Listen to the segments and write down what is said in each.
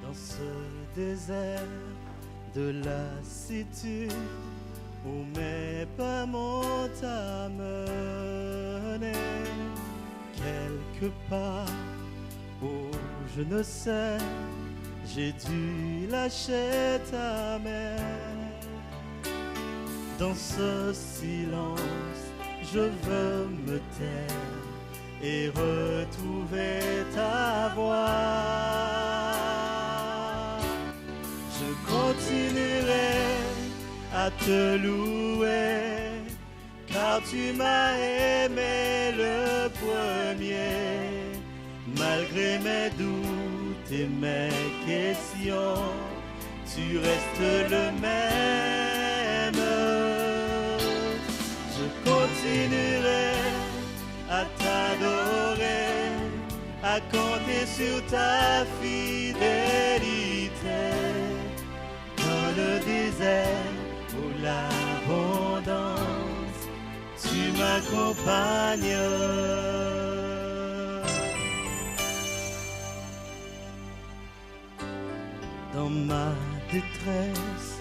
Dans ce désert de lassitude où mes pas m'ont amené, quelque part où je ne sais, j'ai dû lâcher ta main. Dans ce silence, je veux me taire et retrouver ta voix. Je continuerai à te louer, car tu m'as aimé le premier. Malgré mes doutes et mes questions, tu restes le même. Je continuerai à t'adorer, à compter sur ta fidélité. Dans le désert ou l'abondance, tu m'accompagnes. Dans ma détresse,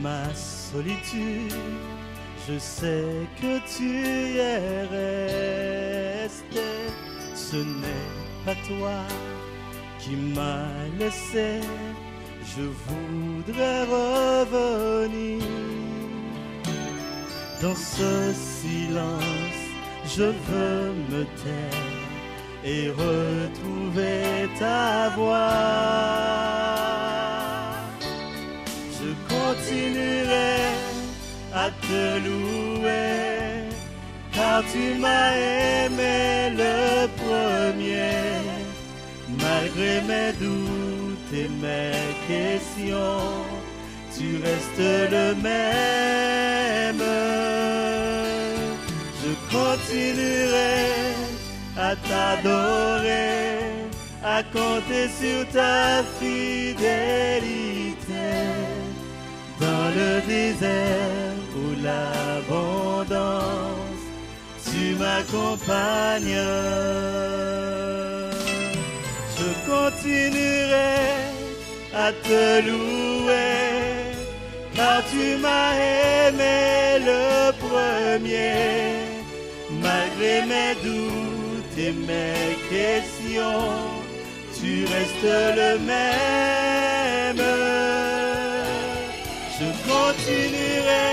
ma solitude, je sais que tu es resté. Ce n'est pas toi qui m'as laissé, je voudrais revenir. Dans ce silence, je veux me taire et retrouver ta voix. Je continuerai à te louer, car tu m'as aimé le premier. Malgré mes doutes et mes questions, tu restes le même. Je continuerai à t'adorer, à compter sur ta fidélité. Dans le désert ou l'abondance, tu m'accompagnes. Je continuerai à te louer, car tu m'as aimé le premier. Malgré mes doutes et mes questions, tu restes le même. Je continuerai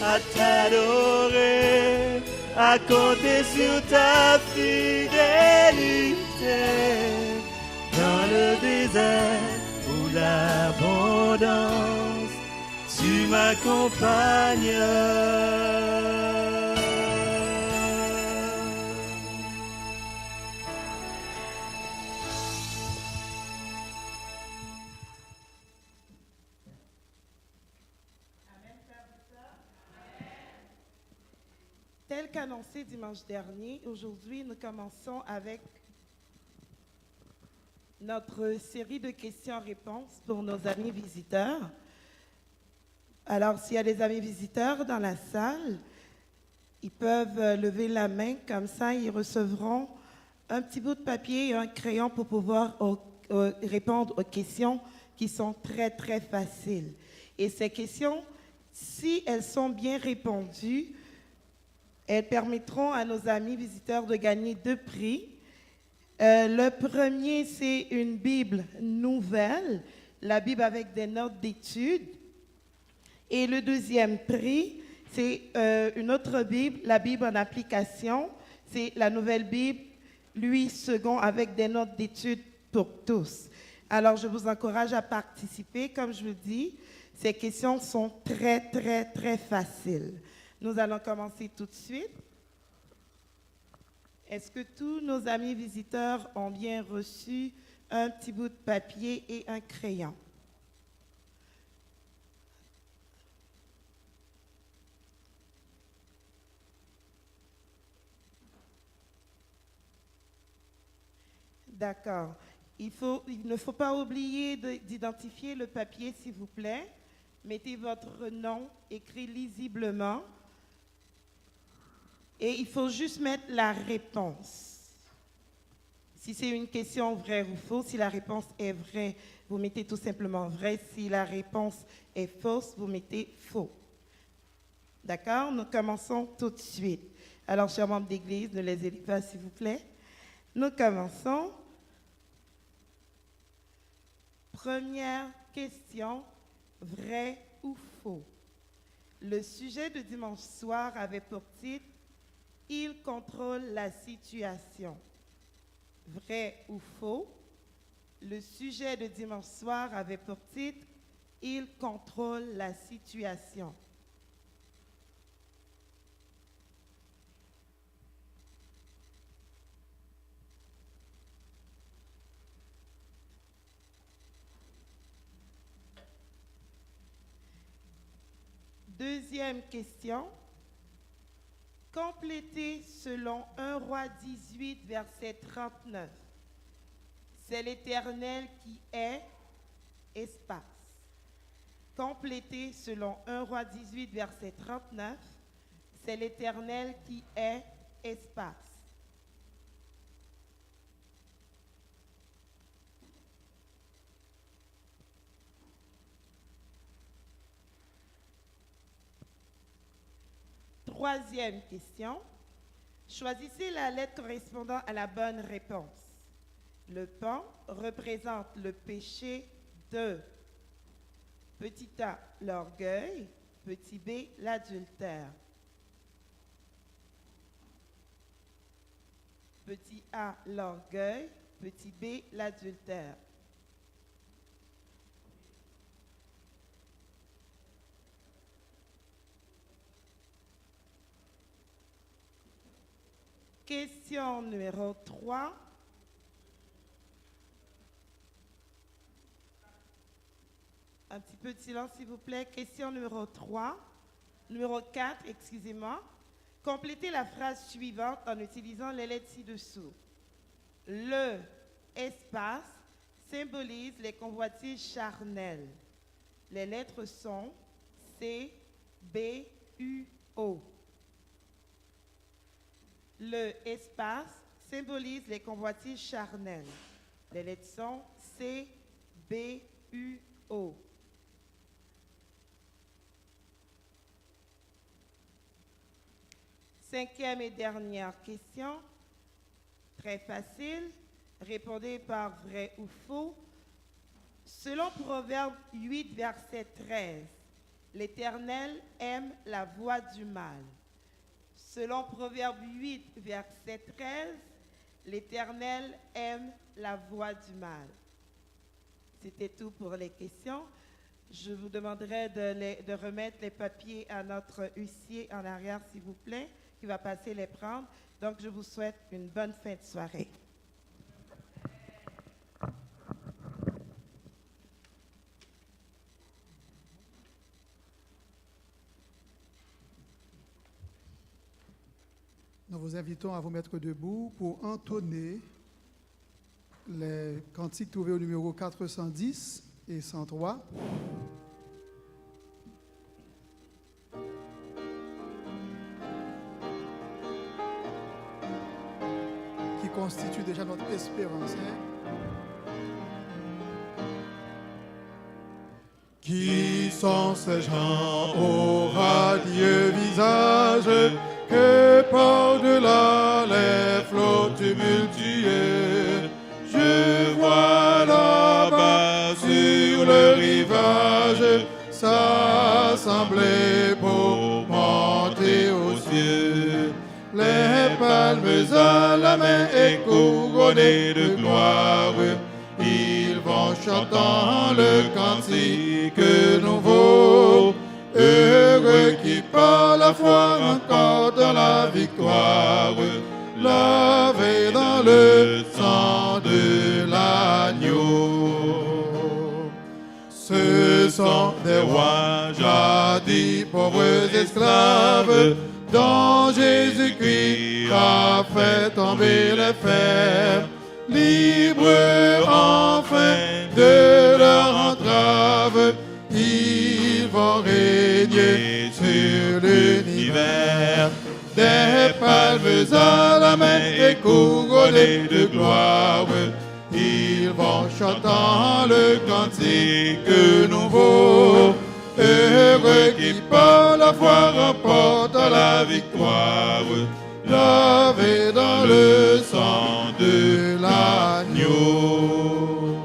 à t'adorer, à compter sur ta fidélité. Dans le désert ou l'abondance, tu m'accompagnes. Tel qu'annoncé dimanche dernier, aujourd'hui, nous commençons avec notre série de questions-réponses pour nos amis visiteurs. Alors, s'il y a des amis visiteurs dans la salle, ils peuvent lever la main, comme ça, ils recevront un petit bout de papier et un crayon pour pouvoir répondre aux questions qui sont très, très faciles. Et ces questions, si elles sont bien répondues, elles permettront à nos amis visiteurs de gagner 2 prix. Le premier, c'est une Bible nouvelle, la Bible avec des notes d'études. Et le deuxième prix, c'est une autre Bible, la Bible en application. C'est la nouvelle Bible, Louis II, avec des notes d'études pour tous. Alors, je vous encourage à participer. Comme je vous dis, ces questions sont très, très, très faciles. Nous allons commencer tout de suite. Est-ce que tous nos amis visiteurs ont bien reçu un petit bout de papier et un crayon? D'accord. Il ne faut pas oublier d'identifier le papier, s'il vous plaît. Mettez votre nom écrit lisiblement. Et il faut juste mettre la réponse. Si c'est une question vraie ou fausse, si la réponse est vraie, vous mettez tout simplement vrai. Si la réponse est fausse, vous mettez faux. D'accord? Nous commençons tout de suite. Alors, chers membres d'église, ne les aidez pas, s'il vous plaît. Nous commençons. Première question, vrai ou faux? Le sujet de dimanche soir avait pour titre « Il contrôle la situation ». Vrai ou faux? Le sujet de dimanche soir avait pour titre « Il contrôle la situation ». Deuxième question. Complétez selon 1 Roi 18, verset 39. C'est l'Éternel qui est espace. Complétez selon 1 Roi 18, verset 39. C'est l'Éternel qui est espace. Troisième question. Choisissez la lettre correspondant à la bonne réponse. Le pan représente le péché de petit a, l'orgueil, petit b, l'adultère. Petit a, l'orgueil, petit b, l'adultère. Question numéro 3. Un petit peu de silence, s'il vous plaît. Question numéro 3. Numéro 4, excusez-moi. Complétez la phrase suivante en utilisant les lettres ci-dessous. Le espace symbolise les convoitises charnelles. Les lettres sont C, B, U, O. Le espace symbolise les convoitises charnelles. Les lettres sont C, B, U, O. Cinquième et dernière question, très facile. Répondez par vrai ou faux. Selon Proverbe 8, verset 13, l'Éternel aime la voie du mal. Selon Proverbe 8, verset 13, l'Éternel aime la voie du mal. C'était tout pour les questions. Je vous demanderai de remettre les papiers à notre huissier en arrière, s'il vous plaît, qui va passer les prendre. Donc, je vous souhaite une bonne fin de soirée. Nous vous invitons à vous mettre debout pour entonner les cantiques trouvés au numéro 410 et 103. Qui constituent déjà notre espérance. Qui sont ces gens au radieux visage que par-delà les flots tumultueux, je vois là-bas sur le rivage s'assembler pour monter aux cieux. Les palmes à la main et couronnées de gloire, ils vont chantant le cantique nouveau. Heureux qui par la foi encore dans la victoire, lavé dans le sang de l'agneau. Ce sont des rois jadis pauvres esclaves, dont Jésus-Christ a fait tomber les fers, libres enfin de leur entrave. Ils vont régner sur l'univers, des palmes à la main et est couronné de gloire. Ils vont chantant le cantique nouveau. Heureux qui par la foi remporte la victoire, lavé dans le sang de l'agneau.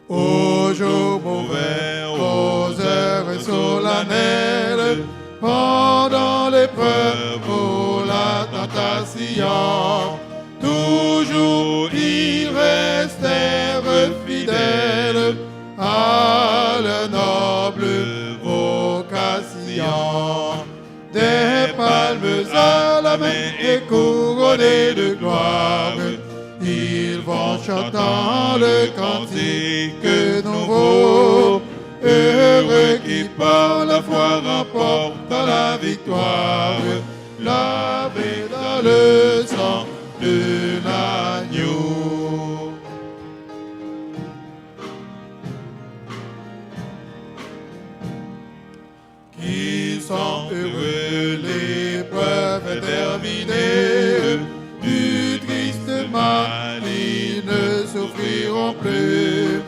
Au jour mauvais, aux heures solennelles, pendant l'épreuve, pour la tentation, toujours ils restèrent fidèles à leur noble vocation. Des palmes à la main et couronnés de gloire, ils vont chantant le cantique nouveau. Heureux qui par la foi remporte la victoire, lavé dans le sang de l'agneau. Qui sont heureux, l'épreuve est terminée, du triste mal ils ne souffriront plus,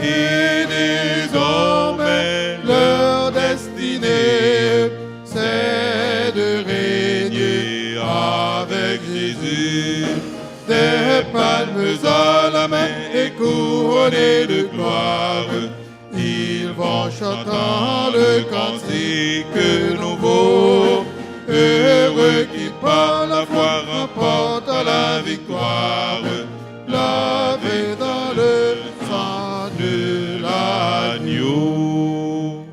et désormais leur destinée, c'est de régner avec Jésus. Des palmes à la main et couronnés de gloire, ils vont chantant le cantique nouveau. Heureux qui par la foi remporte la victoire, lavé dans le sang de l'agneau.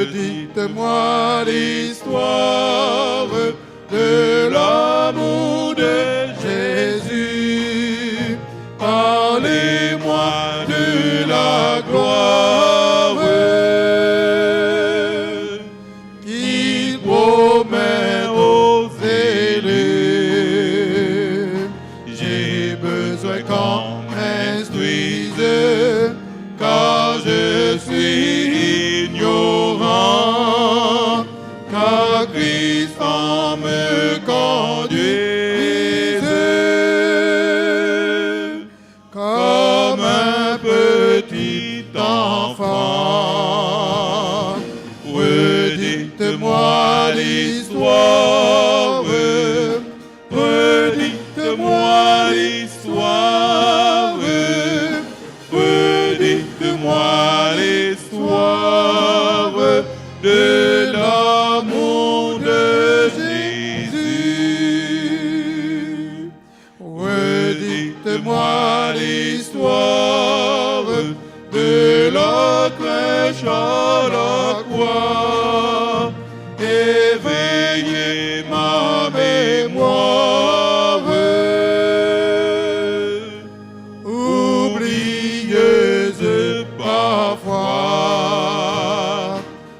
Redites-moi l'histoire de l'amour de Jésus. Parlez-moi de la gloire qu'il promet aux élus. J'ai besoin qu'on m'instruise, car je suis ignorant, car Christ en me conduise comme un petit enfant. Redites-moi l'histoire, redites-moi l'histoire, redites-moi l'histoire de l'amour de Jésus. Redites-moi l'histoire de la crèche à la croix. Éveillez ma mémoire, oublieuse parfois.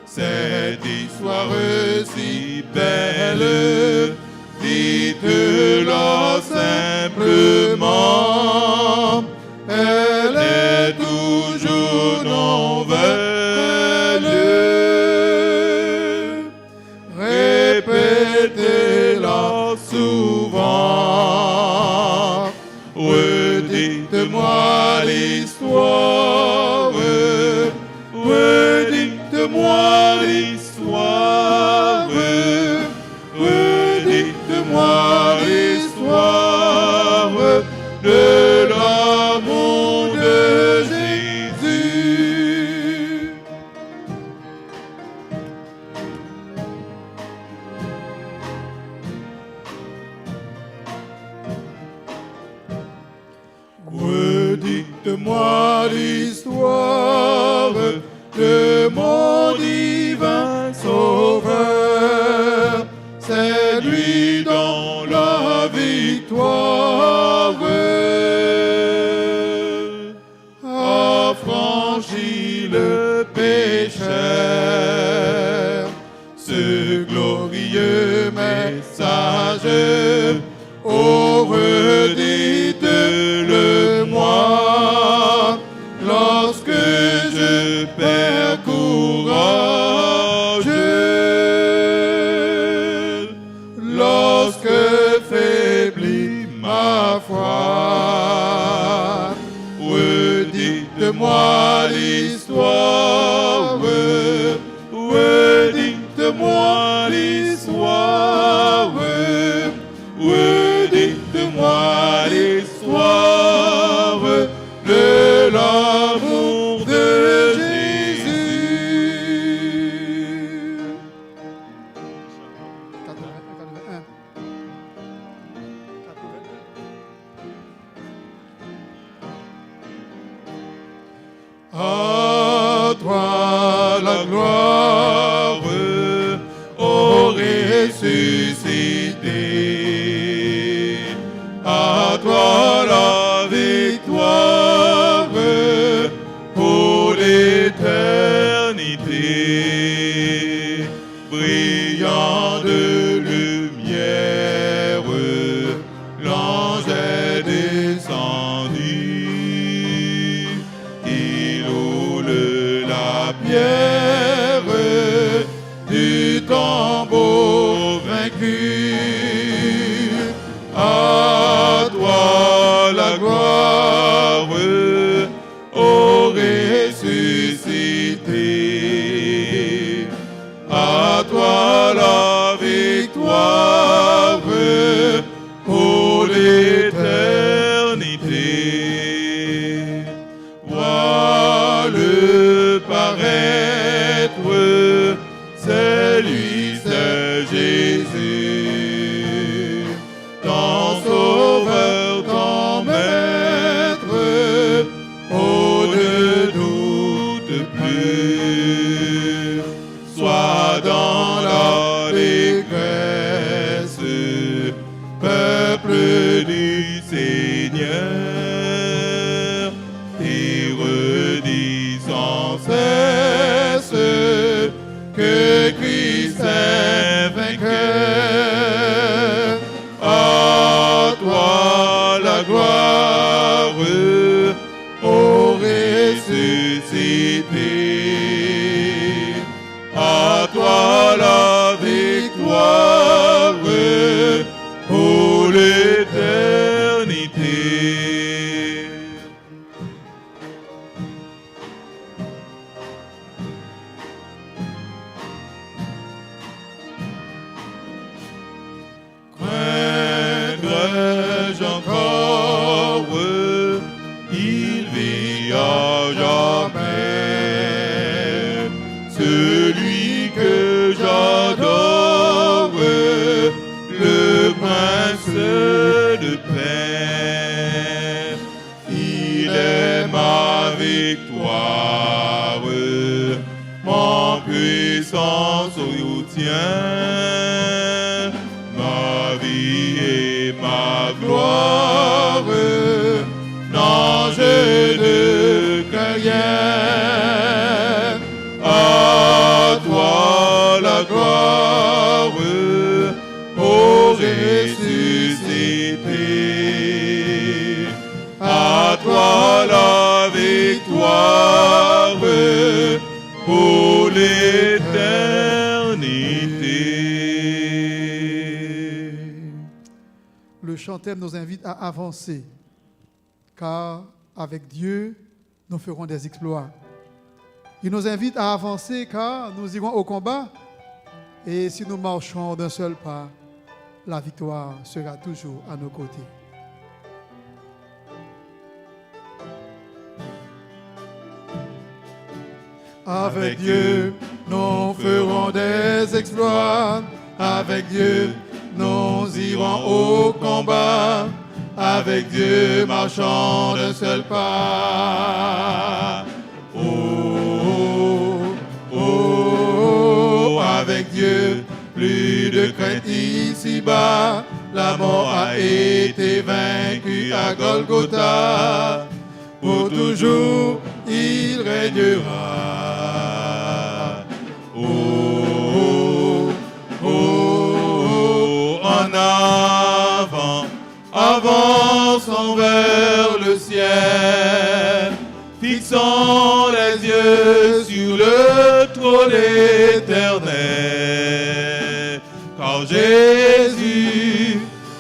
Cette histoire si belle, dites-la simplement. Elle est toujours nouvelle. Répétez-la souvent. Redites-moi l'histoire, redites-moi l'histoire, redites-moi l'histoire de l'amour de Jésus. Redites-moi l'histoire de mon divin Sauveur. C'est lui dont la victoire a franchi le péché. Ce glorieux message, oh, redites-le foi. Redites-moi l'histoire, redites-moi l'histoire, redites-moi l'histoire de l'amour de Jésus. 81. À toi la gloire, ô ressuscité. À toi la victoire pour l'éternité. Brillant de lumière, l'ange est descendu. Il roule la pierre du tombeau vaincu. À toi la gloire, ô ressuscité. À toi la victoire pour l'éternité. Vois-le paraître, c'est lui, c'est Jésus, ton sauveur, ton maître, oh ne doute plus. Sois dans l'allégresse, peuple du Seigneur, et redis sans cesse que Christ est vainqueur. À toi la gloire, ô ressuscité. À toi la victoire pour l'éternité. Craindrai-je encore, il vit à jamais, celui que j'adore, le prince de paix. Il est ma victoire, mon puissant soutien, ma vie et ma gloire. Non, je ne crains rien. À toi la gloire, ô ressuscité. À toi la victoire pour l'éternité. Le chant-thème nous invite à avancer, car avec Dieu, nous ferons des exploits. Il nous invite à avancer, car nous irons au combat, et si nous marchons d'un seul pas, la victoire sera toujours à nos côtés. Avec Dieu, nous ferons des exploits. Avec Dieu, nous irons au combat. Avec Dieu, marchons d'un seul pas. Oh, oh, oh, avec Dieu, plus de crainte ici-bas. La mort a été vaincue à Golgotha. Pour toujours, il régnera. Oh, oh, oh, en avant, avançons vers le ciel, fixons les yeux sur le trône éternel, car Jésus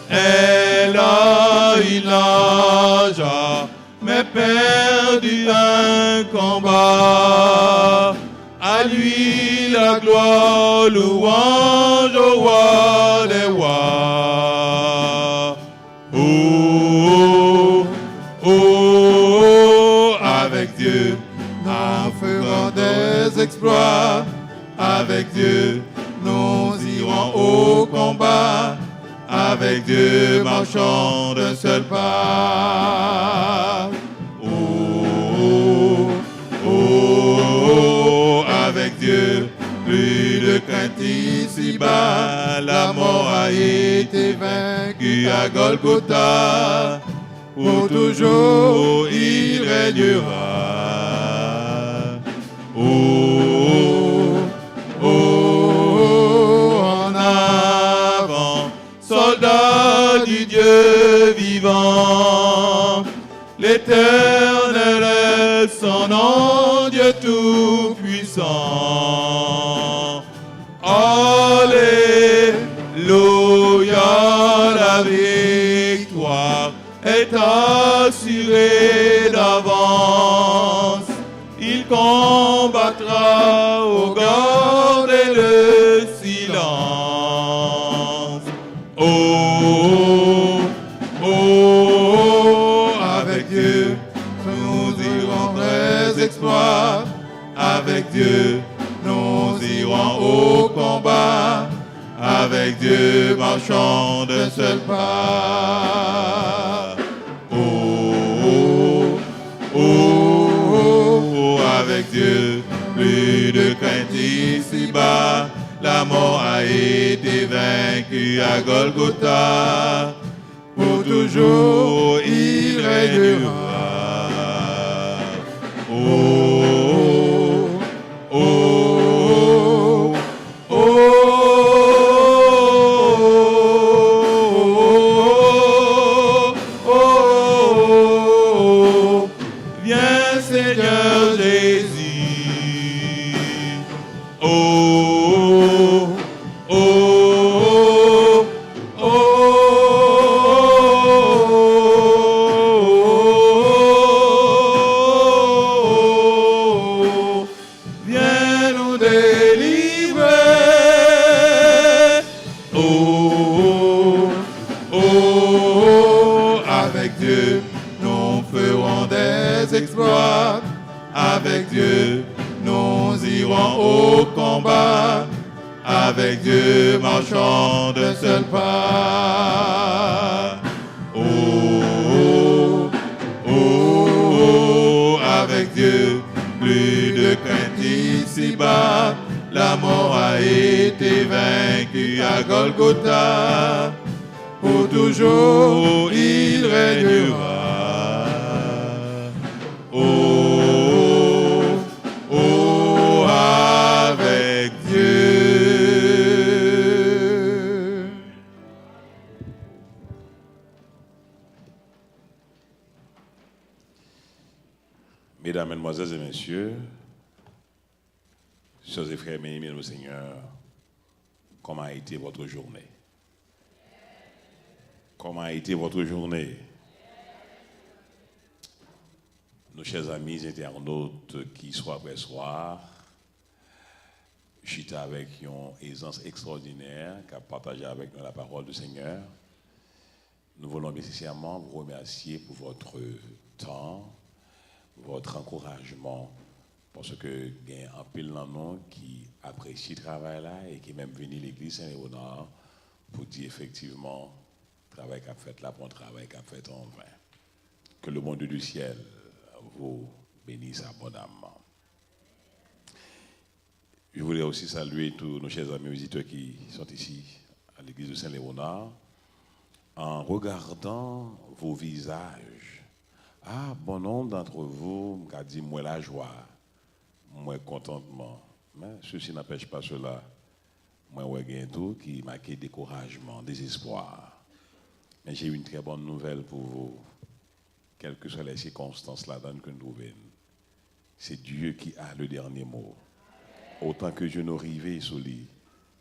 est là, il n'a jamais perdu un combat. À lui la gloire, louange au roi des rois. Oh, oh, oh, avec Dieu, nous ferons des exploits. Avec Dieu, nous irons au combat. Avec Dieu, marchons d'un seul pas. Oh, oh, oh, avec Dieu, plus de crainte ici-bas. La mort a été vaincue à Golgotha. Pour toujours, il régnera. Oh, oh, en avant, soldats du Dieu vivant, l'Éternel est son nom, Dieu tout-puissant. Alléluia, la victoire est assurée d'avance. Il combattra au garder le silence. Oh, oh, oh, avec Dieu, nous irons des exploits. Avec Dieu, nous irons au combat. Avec Dieu, marchons d'un seul pas. Oh, oh, oh, avec Dieu, plus de crainte ici-bas. La mort a été vaincue à Golgotha. Pour toujours, il régnera. Oh, oh, oh, oh, oh, oh, viens Seigneur Jésus. Oh, oh, oh, oh, viens nous délivrer. Oh, oh, oh, avec Dieu, nous ferons des exploits. Avec Dieu, nous irons au combat. Avec Dieu, marchons d'un seul pas. Oh, oh, oh, avec Dieu, plus de crainte ici-bas. La mort a été vaincue à Golgotha. Pour toujours, il régnera. Oh, oh, avec Dieu. Mesdames, Mesdemoiselles et Messieurs, sœurs et frères, bien-aimés au Seigneur, comment a été votre journée? Comment a été votre journée? Nos chers amis internautes qui soir après soir, j'étais avec une aisance extraordinaire qui a partagé avec nous la parole du Seigneur. Nous voulons nécessairement vous remercier pour votre temps, votre encouragement, parce que il y a un pile dans nous qui apprécie le travail là et qui est même venu à l'église Saint-Léonard pour dire effectivement le travail qu'a fait là, bon travail qu'a fait en vain. Que le bon Dieu du ciel vous bénisse abondamment. Je voulais aussi saluer tous nos chers amis visiteurs qui sont ici à l'église de Saint-Léonard. En regardant vos visages, ah, bon nombre d'entre vous m'a dit moi la joie, moi contentement. Mais ceci n'empêche pas cela. Moi, j'ai un tout qui m'a marqué découragement, désespoir. Mais j'ai une très bonne nouvelle pour vous. Quelles que soient les circonstances là-dedans que nous trouvons, c'est Dieu qui a le dernier mot. Autant que je nous rive sur lui,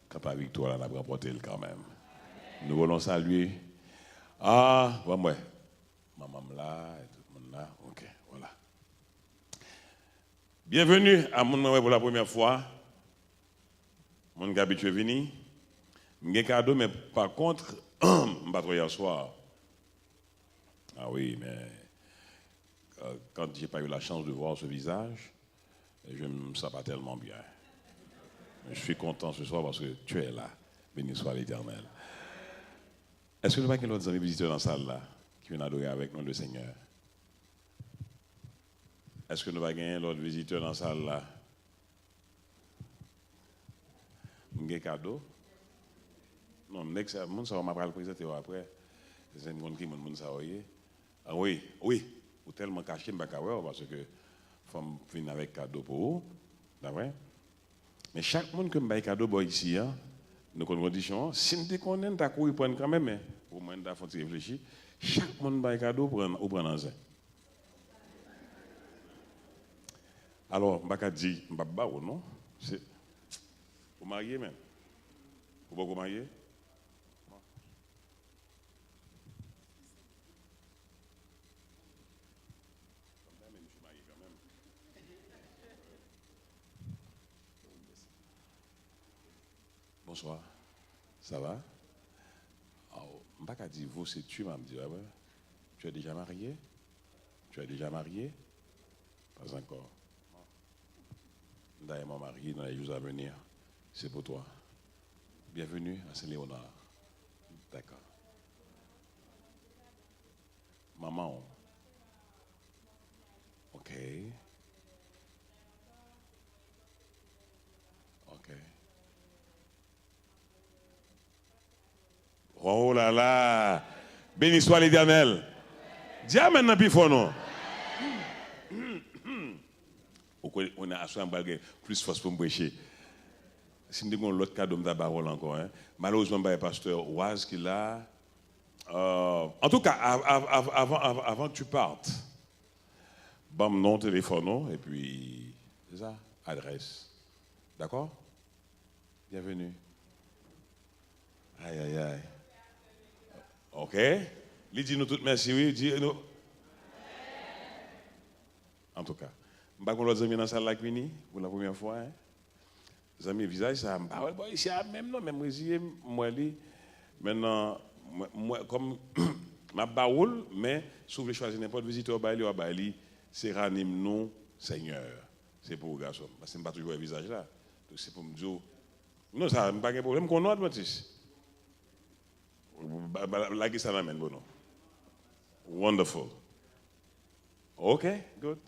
quand la victoire l'a remporté quand même. Nous voulons saluer. Ah, moi, là, et tout le monde là. Ok, voilà. Bienvenue à mon nom pour la première fois. Mon gars habitué venu. J'ai un cadeau, mais par contre, je ne suis pas trop hier soir. Ah oui, mais quand je n'ai pas eu la chance de voir ce visage, je ne me sens pas tellement bien. Je suis content ce soir parce que tu es là. Béni soit l'Éternel. Est-ce que nous avons d'autres amis visiteurs dans la salle là qui viennent adorer avec nous le Seigneur? Est-ce que nous avons gagné d'autres visiteurs dans la salle là? Vous avez un cadeau? Non, next, mon ça m'a pas le présenter après. C'est un monde qui mon ça ah oui, oui, ou tellement caché me pas parce que femme vient avec cadeau pour vous. D'accord? Mais chaque monde que me bail cadeau boy ici hein, nous conditions, si nous connaissons ta courir prendre quand même mais au moins da faut réfléchir. Chaque monde bail cadeau prendre ou prendre un. Alors, m'pa dit m'pa ba ou non? C'est vous mariez même. Vous pas vous marier? Bonsoir. Ça va? Alors, je ne vais pas dire vous, c'est tu, m'as dit, ah ouais. Tu es déjà marié? Tu es déjà marié? Pas encore. D'ailleurs, mon mari, dans les jours à venir, c'est pour toi. Bienvenue à Saint-Léonard. D'accord. Maman. Ok. Ok. Oh là là! Béni soit l'Éternel. Dis amen dans pifon non. On a assuré un bagage plus force pour me prêcher. Si nous avons l'autre cadeau de parole encore, hein. Malheureusement, le pasteur Oise qui l'a. En tout cas, avant que tu partes, bam, nom, téléphone, et puis, c'est ça, adresse. D'accord? Bienvenue. Aïe, aïe, aïe. Ok? Il dit nous toutes merci, oui. Dis nous. En tout cas, je ne sais pas si vous avez dans la salle là pour la première fois. Hein? Les amis, visage, ça m'a ici, même non, même moi, maintenant, moi, comme ma baoule, mais si vous voulez choisir n'importe visiteur, c'est ranime nous, Seigneur. C'est pour vous, garçon. Parce que je ne pas toujours le visage là. Donc c'est pour me dire, non, ça n'a pas de problème qu'on a Adventiste. La guise, ça l'amène, bon. Wonderful. OK, good.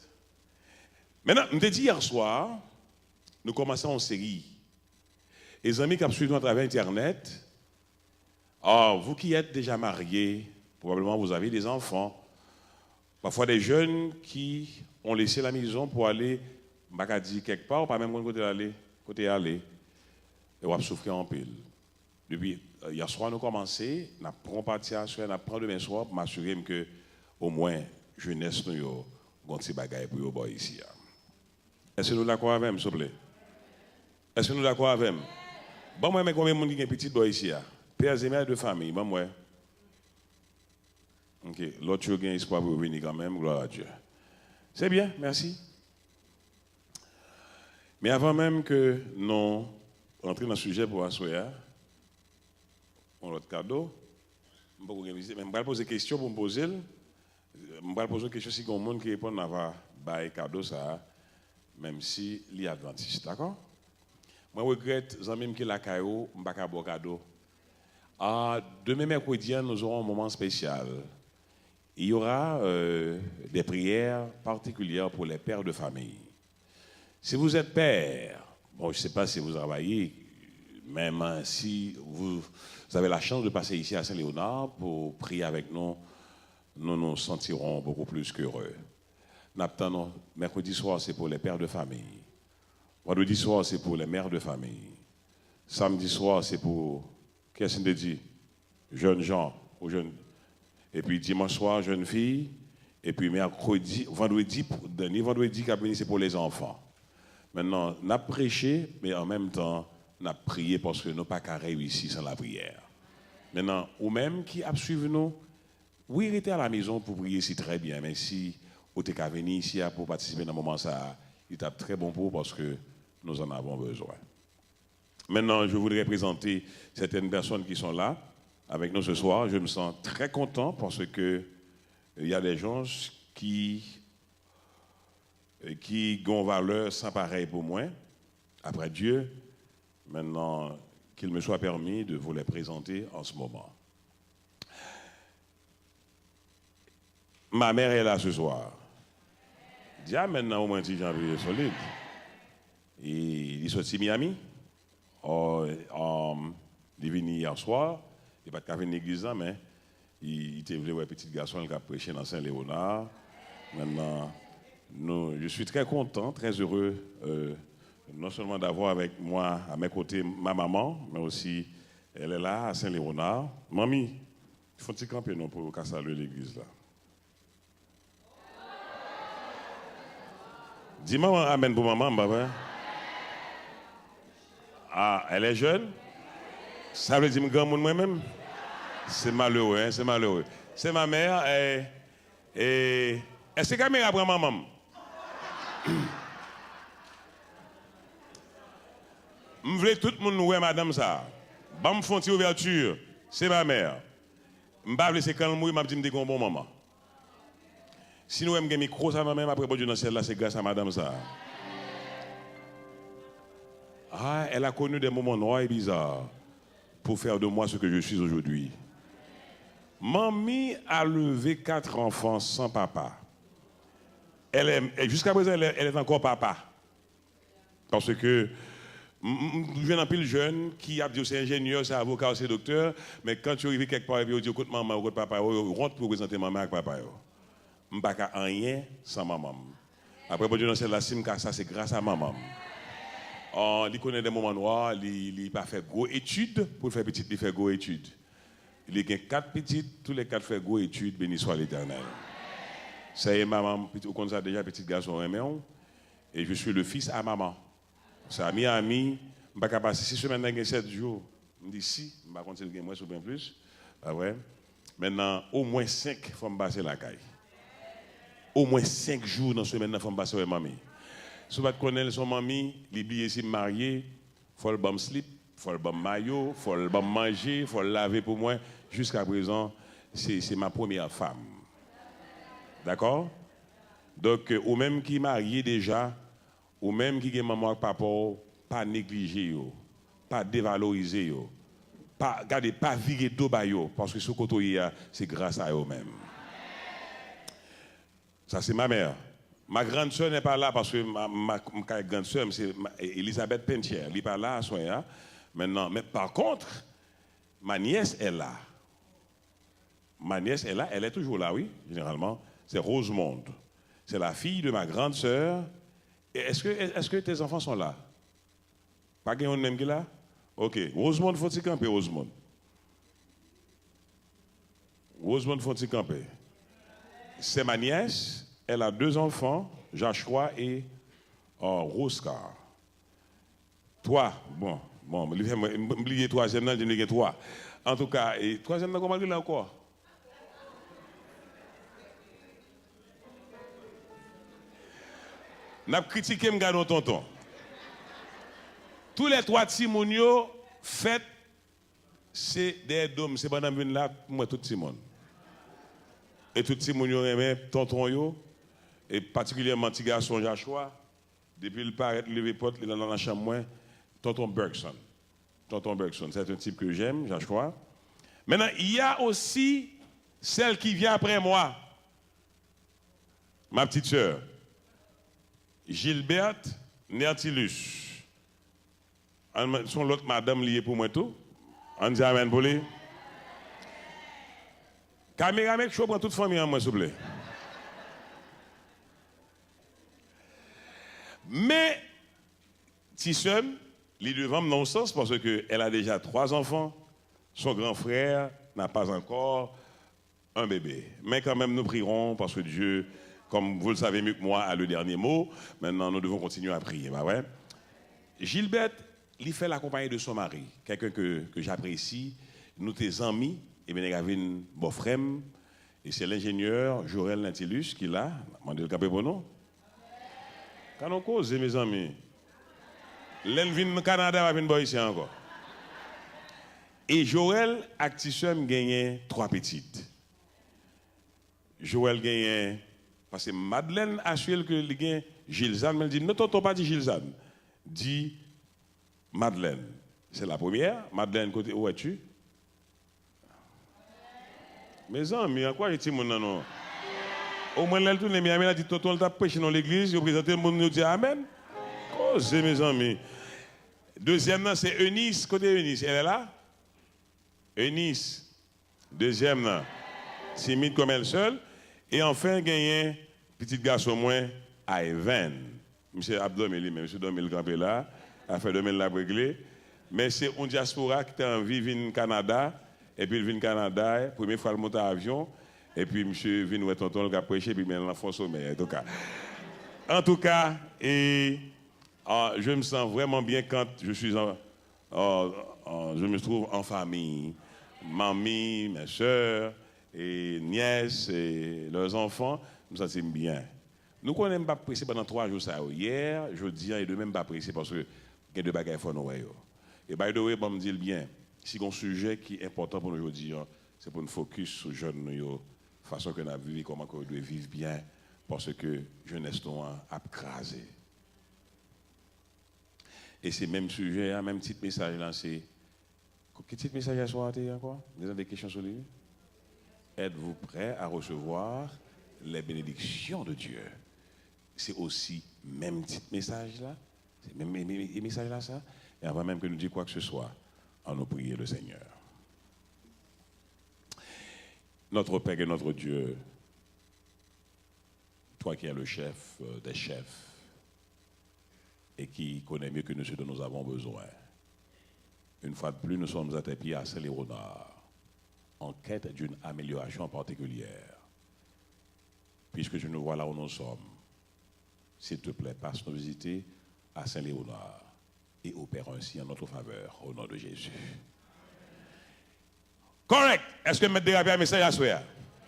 Maintenant, je t'ai dit hier soir, nous commençons en série. Et les amis qui suivent à travers Internet, vous qui êtes déjà mariés, probablement vous avez des enfants, parfois des jeunes qui ont laissé la maison pour aller, je dire quelque part, pas même côté aller, et on va souffrir en pile. Depuis hier soir, nous commençons, nous prenons parti à soir, nous prenons demain soir pour m'assurer que au moins jeunesse nous avons un petit bagage pour vous ici. Est-ce que nous d'accord avec moi, s'il vous plaît? Est-ce que nous d'accord avec moi? Bon, moi, combien de monde qui a un petit boy ici? Pères et mères de famille, bon, moi. Ok, l'autre, il y a espoir pour venir quand même, gloire à Dieu. C'est bien, merci. Mais avant même que nous entrions dans le sujet pour asseoir, mon autre cadeau, je vais poser des questions pour me poser. Je vais poser des questions si il y a un monde qui répond à un cadeau, ça, même si il est adventiste, d'accord? Moi, je regrette, même que la caillou, je ne vais pas avoir cadeau. Demain mercredi, nous aurons un moment spécial. Il y aura des prières particulières pour les pères de famille. Si vous êtes père, bon, je ne sais pas si vous travaillez, même si vous avez la chance de passer ici à Saint-Léonard pour prier avec nous, nous nous sentirons beaucoup plus qu'heureux. Mercredi soir, c'est pour les pères de famille. Vendredi soir, c'est pour les mères de famille. Samedi soir, c'est pour, qu'est-ce qu'on dit? Jeunes gens ou jeunes. Et puis dimanche soir, jeunes filles. Et puis vendredi, dernier vendredi, c'est pour les enfants. Maintenant, on a prêché, mais en même temps, on a prié parce que nous n'avons pas qu'à réussir sans la prière. Maintenant, ou même qui a suivi nous, Oui, il était à la maison pour prier, c'est très bien, mais si vous êtes venu ici pour participer dans le moment, ça, il est très bon pour vous parce que nous en avons besoin. Maintenant, je voudrais présenter certaines personnes qui sont là avec nous ce soir. Je me sens très content parce que il y a des gens qui ont valeur sans pareil pour moi, après Dieu. Maintenant, qu'il me soit permis de vous les présenter en ce moment. Ma mère est là ce soir. Déjà maintenant, au moins, si j'ai envie de solide. Il est sorti Miami. Il est venu hier soir. Il n'est pas de l'église, mais il était venu voir un petit garçon qui a prêché dans Saint-Léonard. Maintenant, je suis très content, très heureux, non seulement d'avoir avec moi, à mes côtés, ma maman, mais aussi, elle est là, à Saint-Léonard. Mamie, il faut-il camper non, pour saluer l'église là? Dis maman, amen pour maman, papa. Ah, elle est jeune? Ça veut dire que je suis moi-même? C'est malheureux, hein, c'est malheureux. C'est ma mère et est-ce que la caméra prend maman? Je veux tout le monde voir madame ça. Je me fais une ouverture. C'est ma mère. Je ne vais pas laisser quand je me dis que je bon maman. Si nous avons un micro, ça même après Dieu dans celle-là, c'est grâce à madame ça. Ah, elle a connu des moments noirs et bizarres pour faire de moi ce que je suis aujourd'hui. Mamie a levé 4 enfants sans papa. Jusqu'à présent, elle est encore papa. Parce que je viens d'un pile jeune qui a dit c'est ingénieur, c'est avocat, c'est docteur, mais quand tu arrives quelque part et tu dis écoute maman, écoute papa, on rentre pour présenter maman avec papa. Je ne peux pas rien sans maman. Après, Dieu dans celle-là, ça c'est grâce à maman. Il connaît des moments noirs, il n'a pas fait gros études pour faire petite, il fait gros études. Il a 4 petites, tous les 4 fait gros études, béni soit l'Éternel. Ça y est, maman, on connaît ça déjà, petit garçon, et je suis le fils à maman. C'est à Miami, je ne peux pas passer 6 semaines dans 7 jours. Je me dis si, je ne vais pas continuer moins ou bien plus. Pas vrai? Maintenant, au moins 5, il faut me passer la caille. Au moins 5 jours dans la semaine, il faut me passer avec mamie. Si vous connaissez son mamie, l'oublier si marié, il faut le bon slip, il faut le bon maillot, il faut le bon manger, il faut le laver pour moi. Jusqu'à présent, c'est ma première femme. D'accord? Donc, ou même qui est marié déjà, ou même qui est maman et papa, pas négliger, pas dévaloriser, pas virer d'eau, parce que ce côté, c'est grâce à eux-mêmes. Ça, c'est ma mère. Ma grande soeur n'est pas là parce que ma grande soeur, c'est Elisabeth Pentière. Elle n'est pas là à soin. Maintenant, mais par contre, ma nièce est là. Ma nièce est là, elle est toujours là, oui, généralement. C'est Rosemonde. C'est la fille de ma grande soeur. Est-ce que tes enfants sont là? Pas qu'il y en même qui est là? Ok. Rosemonde, faut-il camper, Rosemonde? Rosemonde, faut-il camper? C'est ma nièce. Elle a 2 enfants, Joshua et Roscar. Toi, bon, oubliez 3e, je n'ai que 3. En tout cas, 3e, comment il est encore? N'a critiqué mon gars tonton. Tous les 3 Timonio faites c'est des dômes, c'est pendant une là moi tout Timon. Et tout Timonio aimait tonton yo et particulièrement petit garçon Joshua depuis le paraît lever porte il est dans la chambre moi tonton Bergson. Tonton Bergson, c'est un type que j'aime, Joshua. Maintenant, il y a aussi celle qui vient après moi. Ma petite sœur. Gilberte Nertilus. Son l'autre madame liée pour moi tout. On dit amen pour lui. Caméra mec, je prends toute famille en moi s'il vous plaît. Mais Tisson, il est devant non sens parce qu'elle a déjà 3 enfants. Son grand frère n'a pas encore un bébé. Mais quand même, nous prierons parce que Dieu, comme vous le savez mieux que moi, a le dernier mot. Maintenant, nous devons continuer à prier. Bah ouais. Gilberte, il fait la compagnie de son mari, quelqu'un que j'apprécie. Nous, tes amis, et bien, il y avait une beau frère. Et c'est l'ingénieur Jorel Nantilus qui l'a. Mandel Capé pour nous. Quand on cause, mes amis, l'envin au Canada va venir ici encore. Et Joël Actisum gagnait 3 petites. Joël gagnait, parce que Madeleine a su que il gagne Gilzane, mais elle dit, ne t'entends pas dit Gilzane, dit Madeleine. C'est la première. Madeleine, côté où es-tu? Mes amis, à quoi est-il mon non? Au moins, elle tourne, mais elle a dit, tonton, elle t'a prêché dans l'église, il a présenté le monde, il dit Amen. Cause, mes amis. Deuxième, c'est Eunice, côté Eunice, elle est là? Eunice. Deuxième, timide comme elle seule. Et enfin, gagné, petit garçon moins, Ivan. Monsieur Abdomeli, mais monsieur Domel campé là, a fait Domel la réglé. Mais c'est une diaspora qui a envie de venir au Canada. Et puis il vient au Canada, première fois il monte à l'avion. Et puis monsieur vient où tonton, il a prêché, puis il met l'enfant sommeil. En tout cas, et, je me sens vraiment bien quand je suis je me trouve en famille. Mamie, mes soeurs, et nièces, et leurs enfants, nous sommes bien. Nous ne connaissons pas pressé pendant 3 jours ça. Hier, jeudi, et demain, pas pressé parce que il y a 2 bagages à faire. Et by the way, je me dis bien, si un sujet qui est important pour nous aujourd'hui, c'est pour nous focus sur les jeunes, de façon que nous vivons, comment nous devons vivre bien, parce que jeunesse a crasé. Et c'est le même sujet, même petit message lancé. Quel petit message à soir encore? Vous avez des questions sur lui? Êtes-vous prêts à recevoir les bénédictions de Dieu? C'est aussi même petit message là, c'est même message là ça. Et avant même que nous disions quoi que ce soit, on nous prier le Seigneur. Notre Père et notre Dieu, toi qui es le chef des chefs et qui connais mieux que nous ce dont nous avons besoin. Une fois de plus, nous sommes à tes pieds à Saint-Léonard, en quête d'une amélioration particulière. Puisque tu nous vois là où nous sommes, s'il te plaît, passe nous visiter à Saint-Léonard et opère ainsi en notre faveur, au nom de Jésus. Correct. Est-ce que mettre dérapé un message à soi?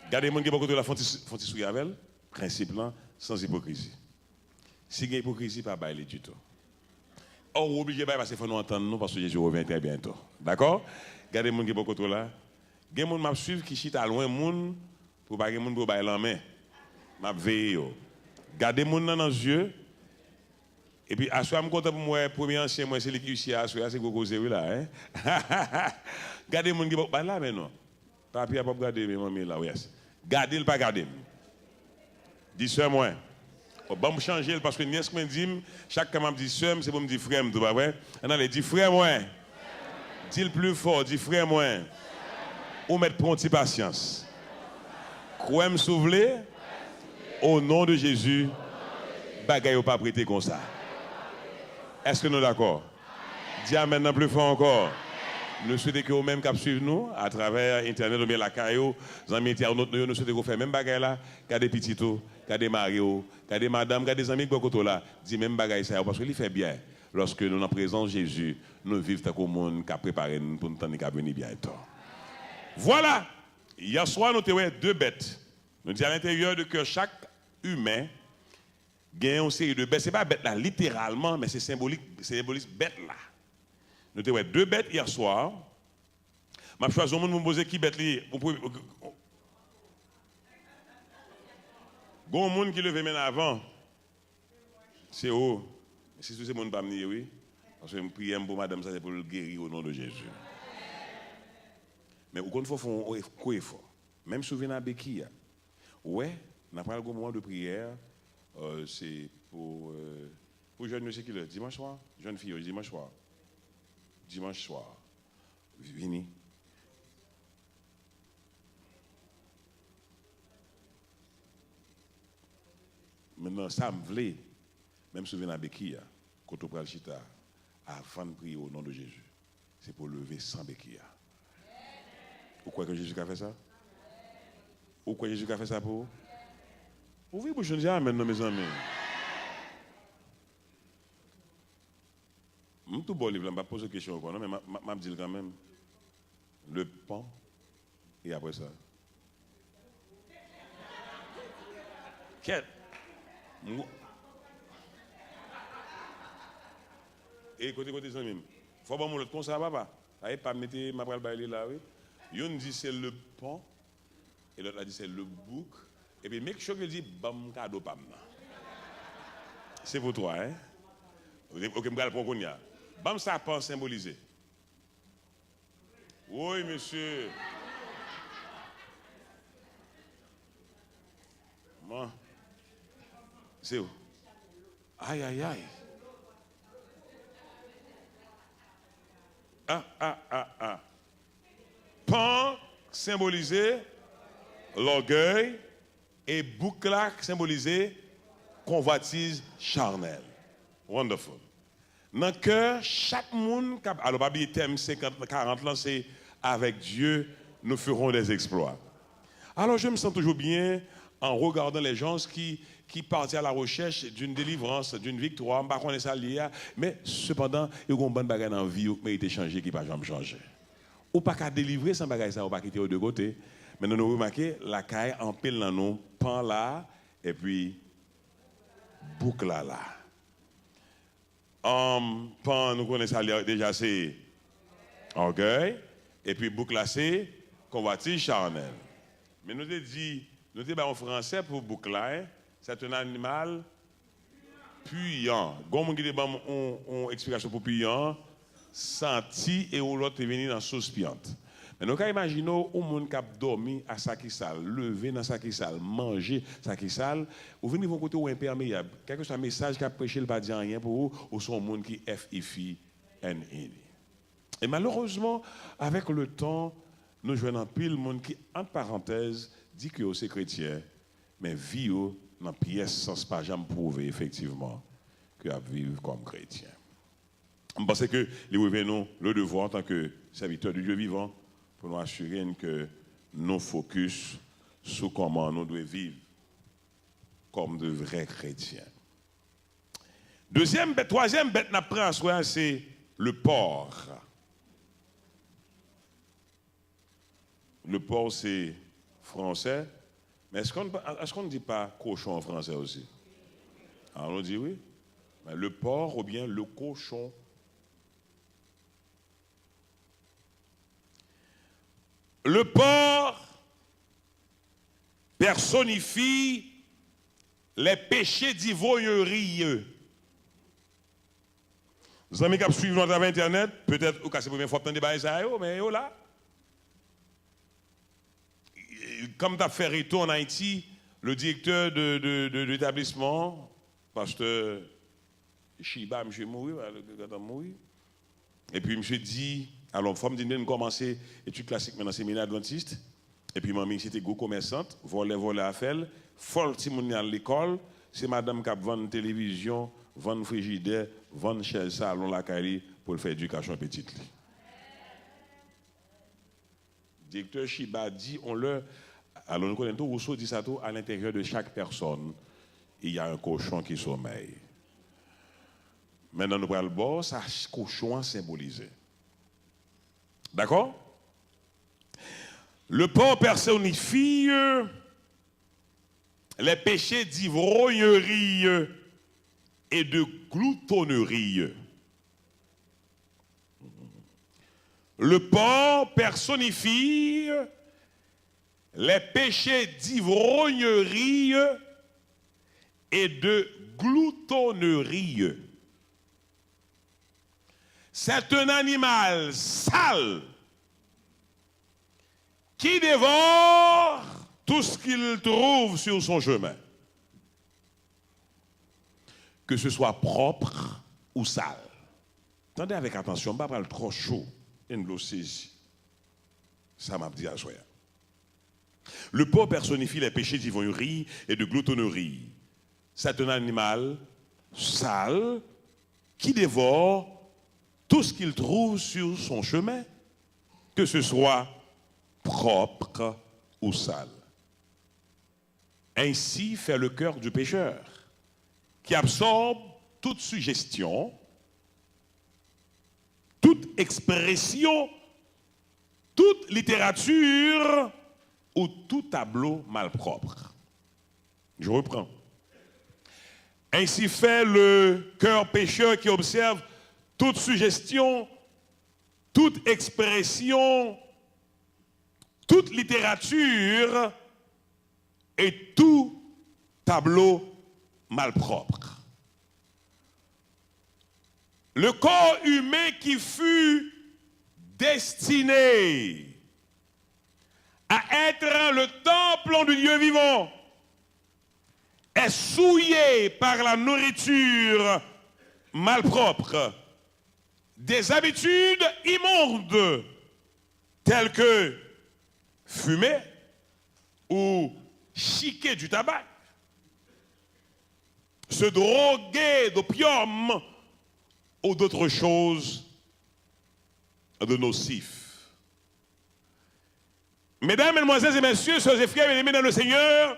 Gardez les gens qui ont beaucoup de la fontis avec principe là, sans hypocrisie. Si il y a hypocrisie, pas bailler du tout. Or, obligé parce qu'il faut nous entendre nous parce que Jésus revient très bientôt. D'accord? Gardez les gens qui ont beaucoup de là. Il y a des gens qui suivent qui chita loin moun pour pas que les gens pour bailler la main. M'a veille. Gardez les gens dans les yeux. Et puis, à ce moment, pour moi, premier ancien, moi, c'est lui qui ici à ce c'est Gogo Zéry là. Hein? Gardez les gens qui ont bah là, mais non. Papi a pas gardé, mais maman là, yes. Gardez le pas garder. Dis soeur moi. Bon, me changer parce que nièce me dit, chaque fois que je dis soeur, c'est pour me dire frère, tout pas vrai? On a dit frère moi. Dis le plus fort, dis frère moi. Ou mettre pronti patience. Croix me souffler au nom de Jésus. Bagaille ou pas prêter comme ça. Est-ce que nous sommes d'accord? Dis maintenant plus fort encore. Nous souhaitons que vous-même qui suivez nous à travers Internet ou bien la caillou, les amis internautes, nous souhaitons que vous fassiez même bagaille là, qu'il y a des petits, qu'il y a des maris, qu'il y a des madames, qu'il y a des amis qui sont là. Dis même bagaille ça, parce qu'il fait bien. Lorsque nous, en présence de Jésus, nous vivons tant que le monde qui a préparé pour nous venir bientôt. Voilà. Hier soir, nous avons 2 bêtes. Nous disons à l'intérieur de que chaque humain gagne une série de bêtes. Ce n'est pas bête là, littéralement, mais c'est symbolique bête là. Nous avons 2 bêtes hier soir. Je vais choisir un monde pour me poser qui bête li. Il y a un monde qui lève maintenant avant. C'est où? Si tout ce monde pas venir, oui. Parce que je prie pour madame, ça c'est pour le guérir au nom de Jésus. Mais au faut faire quoi il faut. Même souvenir à Bekia. Ouais, n'a pas le moment de prière. C'est pour jeunes monsieur qui le dimanche soir, jeune fille dimanche soir. Dimanche soir. Vini. Maintenant, ça me voulait, même souvenir à Bekia, quand on prend le chita, avant de prier au nom de Jésus, c'est pour lever sans Bekia. Vous croyez que Jésus a fait ça? Vous croyez que Jésus a fait ça pour vous? Ouvrez bouche, je dis amen, mes amis. Je suis tout bon livre, je ne vais pas poser de questions encore, mais je me dis quand même. Le pan, et après ça. Quel? Et côté ça même. Faut pas mon comme ça papa. Allez pas mettre ma pral bailler là oui. Yon dit c'est le pont et l'autre a dit c'est le bouc et puis make sure qu'il dit bam cadeau pam. C'est pour toi hein. OK, me gal pour qu'on y a. Bam ça pas symbolisé. Oui monsieur. Moi. C'est où? Aïe aïe aïe. Pan symbolisait l'orgueil et boucla symbolisait convoitise charnelle. Wonderful. Dans le cœur, chaque monde, alors pas bien thème 50-40 là, c'est avec Dieu, nous ferons des exploits. Alors je me sens toujours bien en regardant les gens qui partent à la recherche d'une délivrance, d'une victoire, je ne sais pas comment ça lié, mais cependant, il y a une bonne bagarre dans la vie qui a été changée, qui n'a pas jamais changé. Ou pas qu'à délivrer sans bagarre ça, ou pas quitter aux deux côtés. Mais nous remarquons la caille en pile dans nous, pan là, et puis boucle là. Pan, nous connaissons déjà, c'est orgueil, et puis boucle là, c'est convoitise charnelle. Mais nous avons dit, nous avons en français pour boucle là, c'est un animal puyant. Comme on a une explication pour puyant, senti et où l'autre est venu dans sauce piante. Mais nous imaginons un monde qui a dormi à sa qui sale, levé dans sa qui sale, manger sa qui sale, ou venir de côté ou imperméable. Quelque chose un message qui a prêché le pas dire rien pour vous, ou son monde qui FIFI-NI. Et malheureusement, avec le temps, nous jouons un pile monde qui, entre parenthèses, dit que c'est chrétien, mais vit dans pièce sans pas jamais prouver effectivement que vivre comme chrétien. Je pense que nous avons le devoir en tant que serviteurs du Dieu vivant pour nous assurer que nous focus sur comment nous devons vivre comme de vrais chrétiens. Troisième bête n'a pris en soi, c'est le porc. Le porc, c'est français. Mais est-ce qu'on ne dit pas cochon en français aussi? Alors on dit oui. Mais le porc ou bien le cochon. Le porc personnifie les péchés d'ivrognerie. Vous avez qui suivent notre Internet, peut-être que c'est la première fois que vous avez ça, mais là. Comme tu as fait retour en Haïti, le directeur de l'établissement, pasteur Chiba, monsieur mouru, et puis monsieur dit, alors, femme dit, nous commencer études classiques maintenant, séminaire adventiste, et puis maman, c'était go commerçante, voler à faire, folle si mon à l'école, c'est madame qui vend télévision, vend frigidaire, vend chaise salon la caille pour faire éducation petite. Directeur Chiba dit, alors nous connaissons tout, Rousseau dit ça tout, à l'intérieur de chaque personne, il y a un cochon qui sommeille. Maintenant, nous prenons le bord, ça cochon symbolisé. D'accord? Le porc personnifie les péchés d'ivrognerie et de gloutonnerie. Le porc personnifie les péchés d'ivrognerie et de gloutonnerie. C'est un animal sale qui dévore tout ce qu'il trouve sur son chemin. Que ce soit propre ou sale. Attendez avec attention, je ne vais pas parler trop chaud. Ça m'a dit à soi. Le porc personnifie les péchés d'ivrognerie et de gloutonnerie. C'est un animal sale qui dévore tout ce qu'il trouve sur son chemin, que ce soit propre ou sale. Ainsi fait le cœur du pécheur, qui absorbe toute suggestion, toute expression, toute littérature ou tout tableau malpropre. Je reprends. Ainsi fait le cœur pécheur qui observe toute suggestion, toute expression, toute littérature et tout tableau malpropre. Le corps humain qui fut destiné à être le temple du Dieu vivant est souillé par la nourriture malpropre, des habitudes immondes telles que fumer ou chiquer du tabac, se droguer d'opium ou d'autres choses de nocifs. Mesdames, Mesdemoiselles et Messieurs, sœurs et frères bien-aimés dans le Seigneur,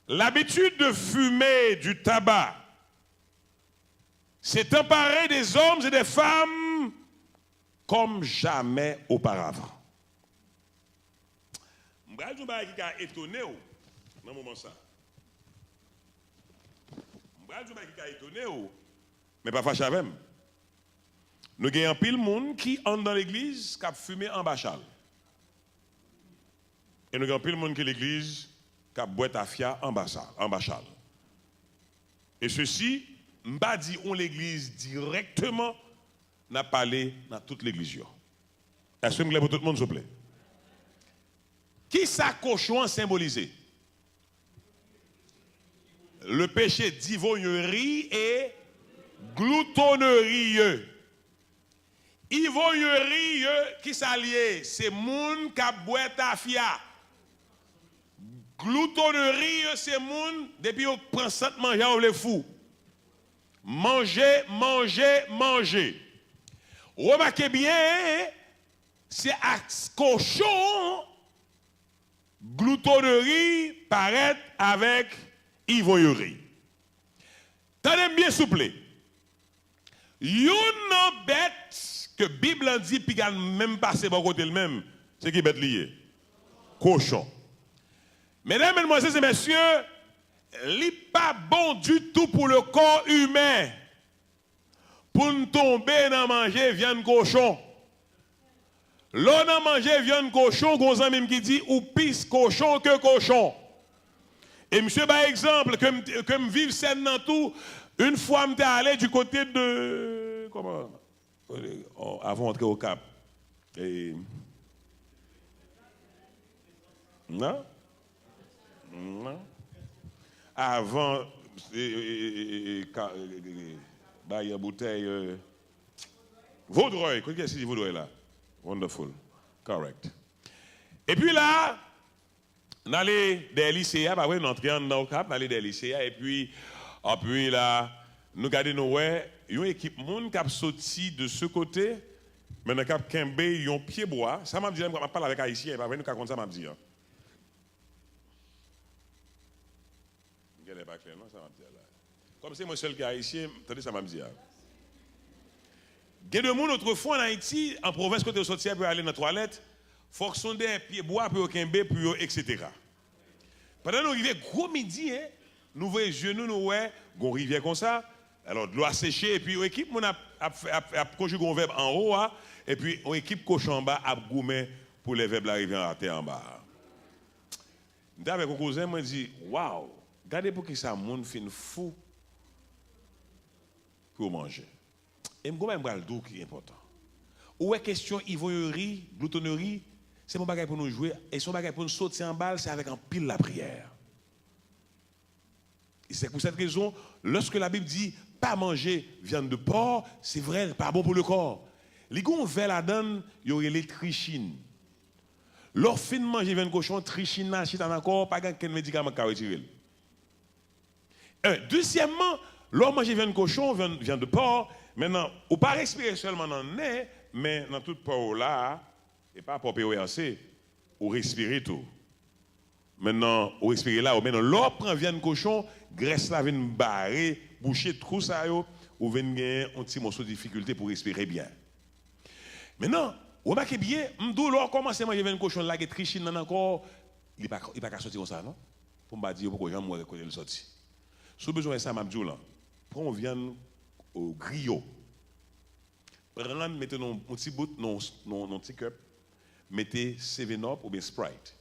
l'habitude de fumer du tabac s'est emparée des hommes et des femmes comme jamais auparavant. Je vais vous dire qui a étonné dans ce moment ça. Je vais vous dire qui a étonné, mais pas fâché avec. Nous avons un pile de monde qui entre dans l'église qui a fumé en bachal. Et nous avons un pile de monde qui est l'église qui a boit tafia en bachal. Et ceci, je ne pas dit on l'église directement, n'a parlé dans toute l'église. Est-ce que vous voulez pour tout le monde, s'il vous plaît? Qui ça cochon symbolisé? Le péché d'ivognerie et gloutonnerie. Ivognerie qui s'allie, c'est moun qui boit tafia. Gloutonnerie, c'est moun depuis on prend ça manger on le fou. Manger. Remarquez bien, c'est à cochon gloutonnerie paraît avec ivrognerie. Tenez bien souple. Une bête que Bible dit puis même passer bon côté le même, c'est qui bête lié? Cochon. Mesdames, Mesdemoiselles et Messieurs, il n'est pas bon du tout pour le corps humain pour nous tomber dans manger viande cochon. L'on a mangé viande cochon, gonzan même qui dit ou pisse cochon que cochon. Et monsieur, par exemple, que me vive scène dans tout, une fois je suis allé du côté de comment avant d'entrer au Cap. Et non? Non. Avant une bouteille Vaudreuil, qu'est-ce que c'est Vaudreuil là? Wonderful. Correct. Et puis là, on allait des lycées, bah oui, on entrait dans le Cap, on allait des lycées, et puis là, nous regardons une équipe monde qui a sorti de ce côté, mais dans Cap Kembe, ils ont pied bois. Ça m'a dit, je ne parle avec Haïtien, bah oui, nous comme ça m'a dit. Comme c'est moi seul qui est haïtien, attendez, ça m'a dit. Il y a des gens autrefois en Haïti, en province, quand ils sont sortis pour aller dans la toilette, il faut que sont des pieds bois, pour kembe, pour etc. Pendant que nous arrivons gros midi, nous voyons les genoux, nous voyons une rivière comme ça. Alors, de l'eau a séché, et puis l'équipe a conjugué un verbe en haut, et puis l'équipe cochon en bas a goumé pour les verbes arriver à terre en bas. Avec un cousin, moi, je dis, waouh, regardez pour qui ça, monde fin fou pour manger. Et je vais le dire qui est important. Ou est question ivrognerie, gloutonnerie, c'est mon bagage pour nous jouer, et son bagage pour nous sortir en balle, c'est avec un pile la prière. Et c'est pour cette raison, lorsque la Bible dit pas manger viande de porc, c'est vrai, pas bon pour le corps. Les gens ont fait la donne, il y aurait les trichines. Leur fin de manger viande de cochon, trichine, nachit en encore, pas qu'un médicament qui a retiré. Deuxièmement, leur manger viande de cochon, viande de porc, maintenant, ou pas respirer seulement dans le nez, mais dans toute porc là, et pas pour PORC, ou respirer tout. Maintenant, ou respirer là, ou maintenant, l'or prend viande de cochon, graisse là vient barrer, boucher tout ça, ou vient gagner un petit morceau de difficulté pour respirer bien. Maintenant, remarquez bien, m'dou l'or commence à manger viande de cochon là, qui trichine dans encore, il n'est pas qu'à sortir comme ça, non? pour me dire pourquoi j'aime reconnaître le sorti. Si vous avez besoin de ça, je vais prends viande au griot. Prends, mettez un petit bout, un petit cup, mettez 7-Up ou bien Sprite.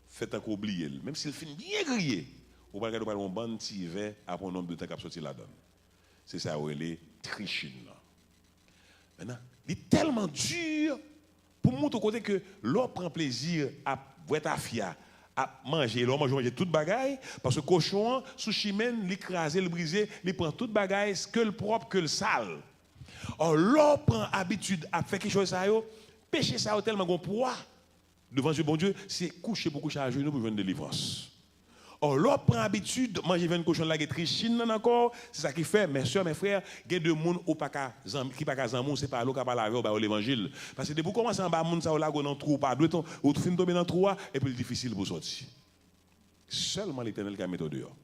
Faites un coup oublier. Même s'il finit bien grillé, vous pouvez regarder un bon petit verre après un nombre de temps qu'il a sorti là-dedans. C'est ça, où elle est trichine. Maintenant, il est tellement dur pour montrer au côté que l'on prend plaisir à boire ta fia, à manger. L'on mange toute bagaille parce que cochon, sous chimène, l'écraser, le briser, il prend toute bagaille, que le propre, que le sale. Or, l'on prend habitude à faire quelque chose ça, péché ça tellement qu'on poids devant Dieu, bon Dieu, c'est coucher pour coucher à genoux pour jouer une délivrance. Or, l'autre prend habitude de manger une cochon là qui est trichine encore, c'est ça qui fait, mes soeurs, mes frères, il y a des gens qui ne pas zamou, c'est pas l'eau qui pas laver au l'évangile. Parce que depuis commencer en bas, moun ça là dans trou pas deux temps, ou fin tomber dans trou et puis difficile pour sortir. Seulement l'Éternel qui a mis au dehors.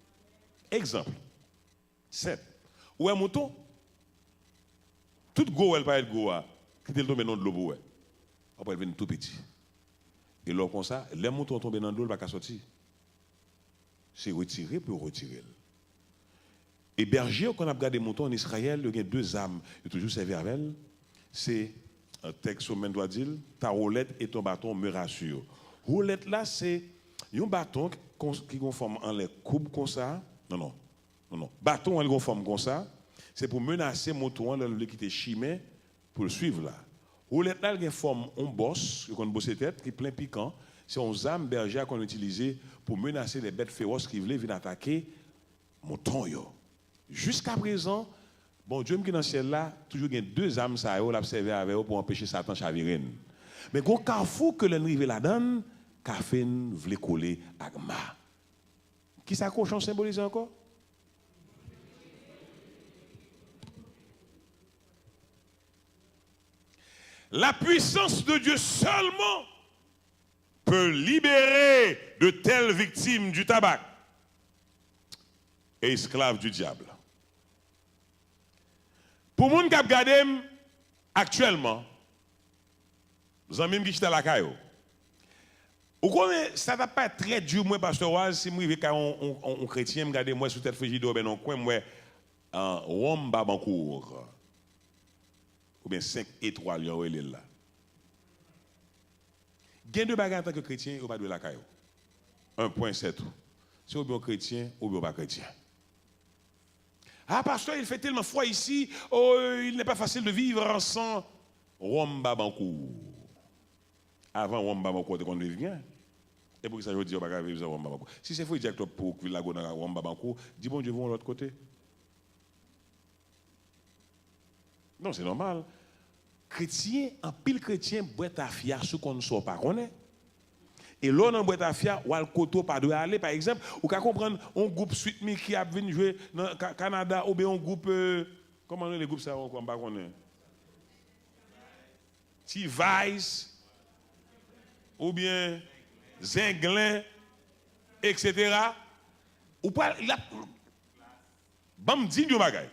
Exemple. 7. Ou un mouton tout go elle pas être go qui te tomber dans de l'eau pour après elle vient tout petit. Et là comme ça, les moutons tombent dans de l'eau pas sortir. C'est retirer pour retirer. Et berger, quand on a regardé des moutons en Israël, il y a deux âmes, il toujours servi avec elle. C'est un texte où on doit dire, ta roulette et ton bâton me rassurent. Roulette là, c'est un bâton qui conforme en les coupes comme ça. Non. Bâton en conforme comme ça. C'est pour menacer le mouton, le quitter chimé, pour le suivre là. Roulette là, il y a forme un boss, qu'on bosse tête, qui est plein piquant. C'est un âme berger qu'on utilise pour menacer les bêtes féroces qui veulent venir attaquer mouton. Jusqu'à présent, bon Dieu qui est dans le ciel là, toujours il y a deux âmes ça l'a observé avec eux pour empêcher Satan de chavirer. Mais quand carrefour que l'on arrive là-dedans, café voulait coller à ma. Qui ça cochon symbolise encore? La puissance de Dieu seulement peut libérer de telles victimes du tabac et esclaves du diable. Pour les gens qui regardent actuellement, les amis qui sont à la caillou, ça va pas être très dur, moi, pasteur Oise, si je suis un chrétien, je regarde moi sur tête frigidaire, ben non, coin, moi, en Rome, Babancourt, ou bien 5 étoiles, il est là. Il y a deux bagages en tant que chrétien, ou pas de la caillou. Un point, c'est tout. C'est ou bien chrétien, ou bien pas chrétien. Ah, pasteur, il fait tellement froid ici, il n'est pas facile de vivre sans Rome Babancourt. Avant Rome Babancourt, on vient. Et pour ça, je dis, on ne va pas vivre sans Rome Babancourt. Si c'est faux, directeur pour que la go dans Rome Babancourt, dis bon Dieu, vont de l'autre côté. Non, c'est normal. Chrétien, en pile chrétien, boîte à fiar, ce qu'on ne soit pas connaît. Et là, dans boîte à fiar, ou al koto pas de aller, par exemple, ou qu'à comprendre un groupe Sweet Me qui a venu jouer dans le Canada, ou bien un groupe, comment les groupes ça, on ne pas connaît? T-Vice, ou bien Zinglin, etc. Ou pas, il a. Bam, dit du bagay.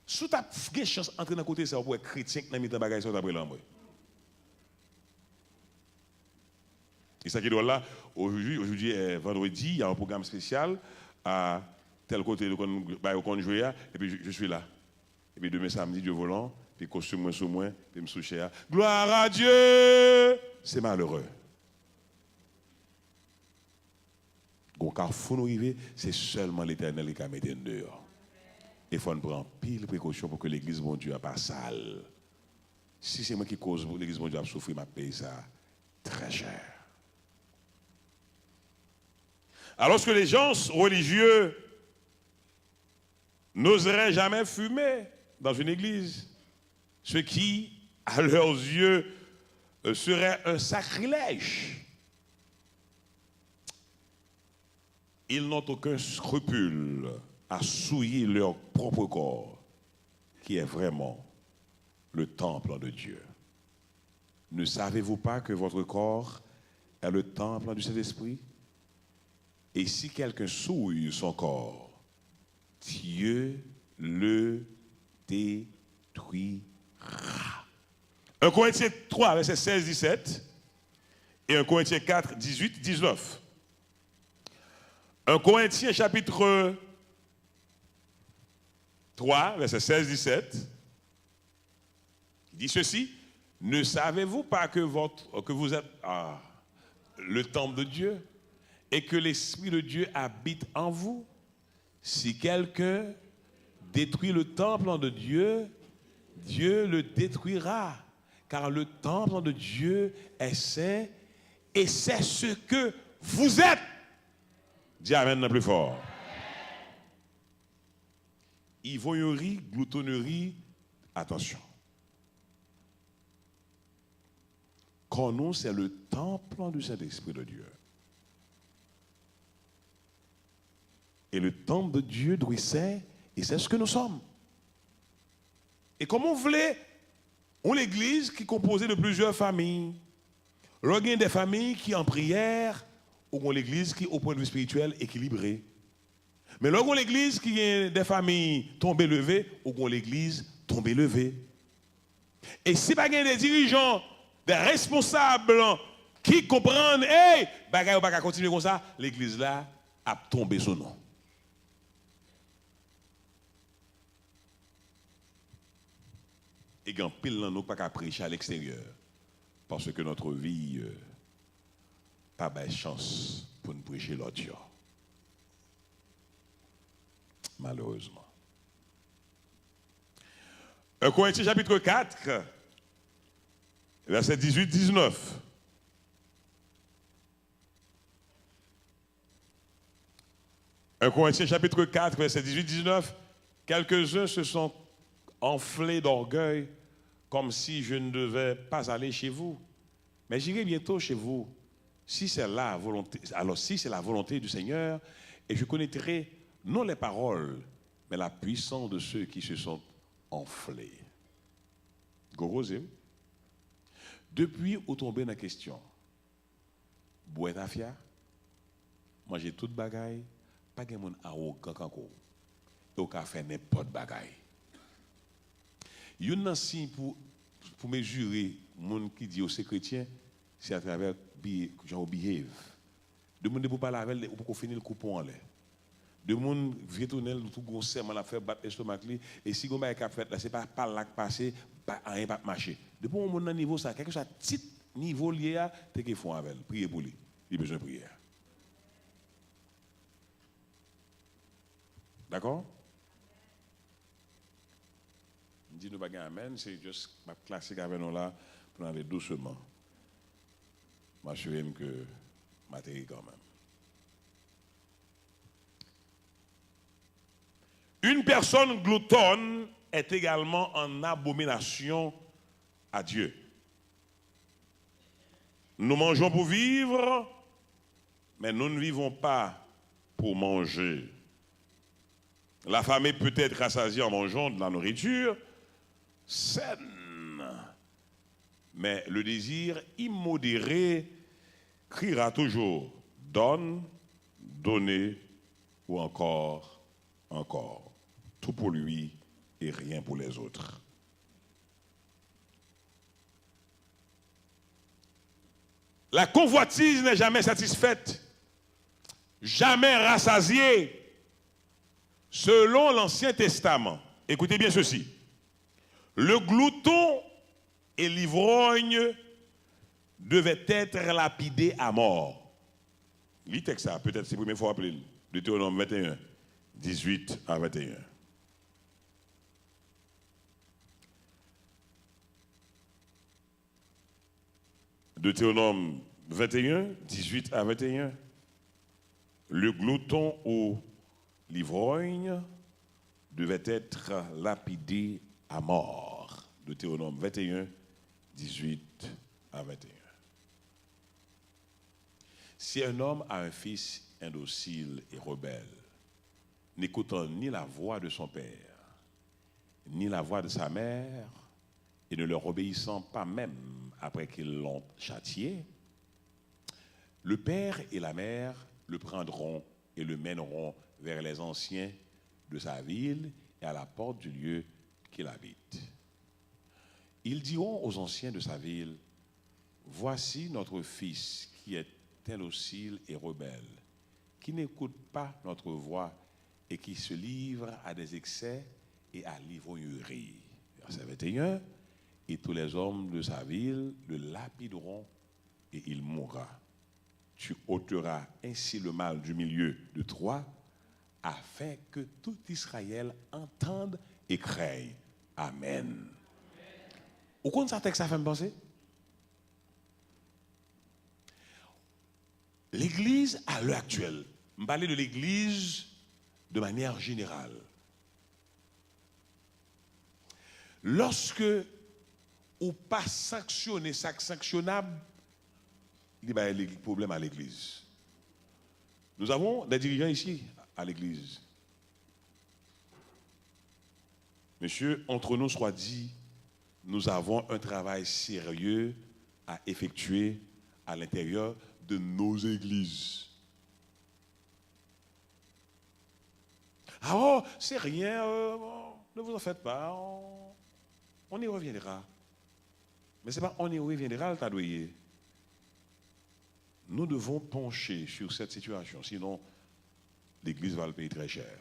Si tu as une chance d'entrer dans le côté, c'est pour être chrétien qui n'a mis dans le bagage sur ta brûlante. Et ça qui doit là, aujourd'hui, vendredi, il y a un programme spécial à tel côté de qu'on joue, et puis je suis là. Et puis demain samedi, Dieu volant, puis costume moins sous moi, puis me soucher. Gloire à Dieu! C'est malheureux. Quand il faut nous arriver, c'est seulement l'Éternel qui a mis dehors. Il faut prendre pile précaution pour que l'église mon Dieu n'est pas sale. Si c'est moi qui cause l'église mon Dieu a souffrir, ma paye ça très cher. Alors que les gens religieux n'oseraient jamais fumer dans une église, ce qui, à leurs yeux, serait un sacrilège. Ils n'ont aucun scrupule à souiller leur propre corps, qui est vraiment le temple de Dieu. Ne savez-vous pas que votre corps est le temple du Saint-Esprit? Et si quelqu'un souille son corps, Dieu le détruira. 1 Corinthiens 3, verset 16-17 et 1 Corinthiens 4, 18-19. 1 Corinthiens chapitre 3, verset 16-17, il dit ceci, ne savez-vous pas que vous êtes le temple de Dieu et que l'Esprit de Dieu habite en vous? Si quelqu'un détruit le temple de Dieu, Dieu le détruira, car le temple de Dieu est saint et c'est ce que vous êtes. Dis amen plus fort. Ivrognerie, gloutonnerie, attention. Quand nous, c'est le temple du Saint-Esprit de Dieu. Et le temple de Dieu doit être, et c'est ce que nous sommes. Et comme on voulait, on l'église qui est composée de plusieurs familles. Il y a des familles qui en prière, ou on l'église qui, au point de vue spirituel, équilibrée. Mais là, on l'église qui est des familles tombées levées, ou on l'église tombée levée. Et si pas des dirigeants, des responsables qui comprennent, hey, bagay ou pas continuer comme ça, l'église là a tombé son nom. Et quand pile là nous pas qu'à prêcher à l'extérieur parce que notre vie pas de chance pour nous prêcher l'autre Dieu. Malheureusement. 1 Corinthiens chapitre 4 verset 18-19. Un Corinthiens chapitre 4, verset 18-19. Quelques-uns se sont enflés d'orgueil comme si je ne devais pas aller chez vous. Mais j'irai bientôt chez vous, si c'est la volonté, alors si c'est la volonté du Seigneur, et je connaîtrai non les paroles, mais la puissance de ceux qui se sont enflés. Gorosé. Depuis où tomber dans la question, boire tafia, manger toute bagaille, pas de monde arrogant encore, et au café n'importe bagaille. Il y a un signe pour mesurer monde qui dit au chrétien, c'est à travers genre behave. De monde pour parler avec ou pour finir le coupon en l'air. De monde retourner tout gros serment la faire battre l'estomac et si on a fait là c'est pas là passer rien pas marcher. Depuis on monte dans niveau ça quelque chose petit niveau lié à t'es qu'il faut avec prier pour lui. Il a besoin de prière. D'accord? On dit nous pas amen, c'est juste ma classique avec nous là pour aller doucement. M'assurer que matériel quand même. Une personne gloutonne est également en abomination à Dieu. Nous mangeons pour vivre, mais nous ne vivons pas pour manger. La famille peut être rassasiée en mangeant de la nourriture saine, mais le désir immodéré criera toujours « donne, donnez » ou encore « encore ». Tout pour lui et rien pour les autres. La convoitise n'est jamais satisfaite, jamais rassasiée. Selon l'Ancien Testament, écoutez bien ceci, le glouton et l'ivrogne devaient être lapidés à mort. Lis texte ça, peut-être c'est la première fois appelé, Deutéronome 21, 18 à 21. Deutéronome 21, 18 à 21. Le glouton ou l'ivrogne devait être lapidé à mort. Deutéronome 21, 18 à 21. Si un homme a un fils indocile et rebelle, n'écoutant ni la voix de son père, ni la voix de sa mère, et ne leur obéissant pas même après qu'ils l'ont châtié, le père et la mère le prendront et le mèneront vers les anciens de sa ville et à la porte du lieu qu'il habite. Ils diront aux anciens de sa ville, « Voici notre fils qui est indocile et rebelle. qui n'écoute pas notre voix et qui se livre à des excès et à l'ivrognerie. Verset 21, et tous les hommes de sa ville le lapideront et il mourra. Tu ôteras ainsi le mal du milieu de toi, afin que tout Israël entende et craigne. Amen. Au compte ça texte ça fait me penser? L'Église à l'heure actuelle, je parle de l'Église de manière générale. Lorsque ou pas sanctionner ça sanctionnable, il y a des problèmes à l'Église. Nous avons des dirigeants ici à l'Église. Monsieur, entre nous soit dit, nous avons un travail sérieux à effectuer à l'intérieur de nos églises. Ah oh, c'est rien, ne vous en faites pas, on y reviendra. Mais ce n'est pas on y reviendra, t'as douillé. Nous devons pencher sur cette situation, sinon l'Église va le payer très cher.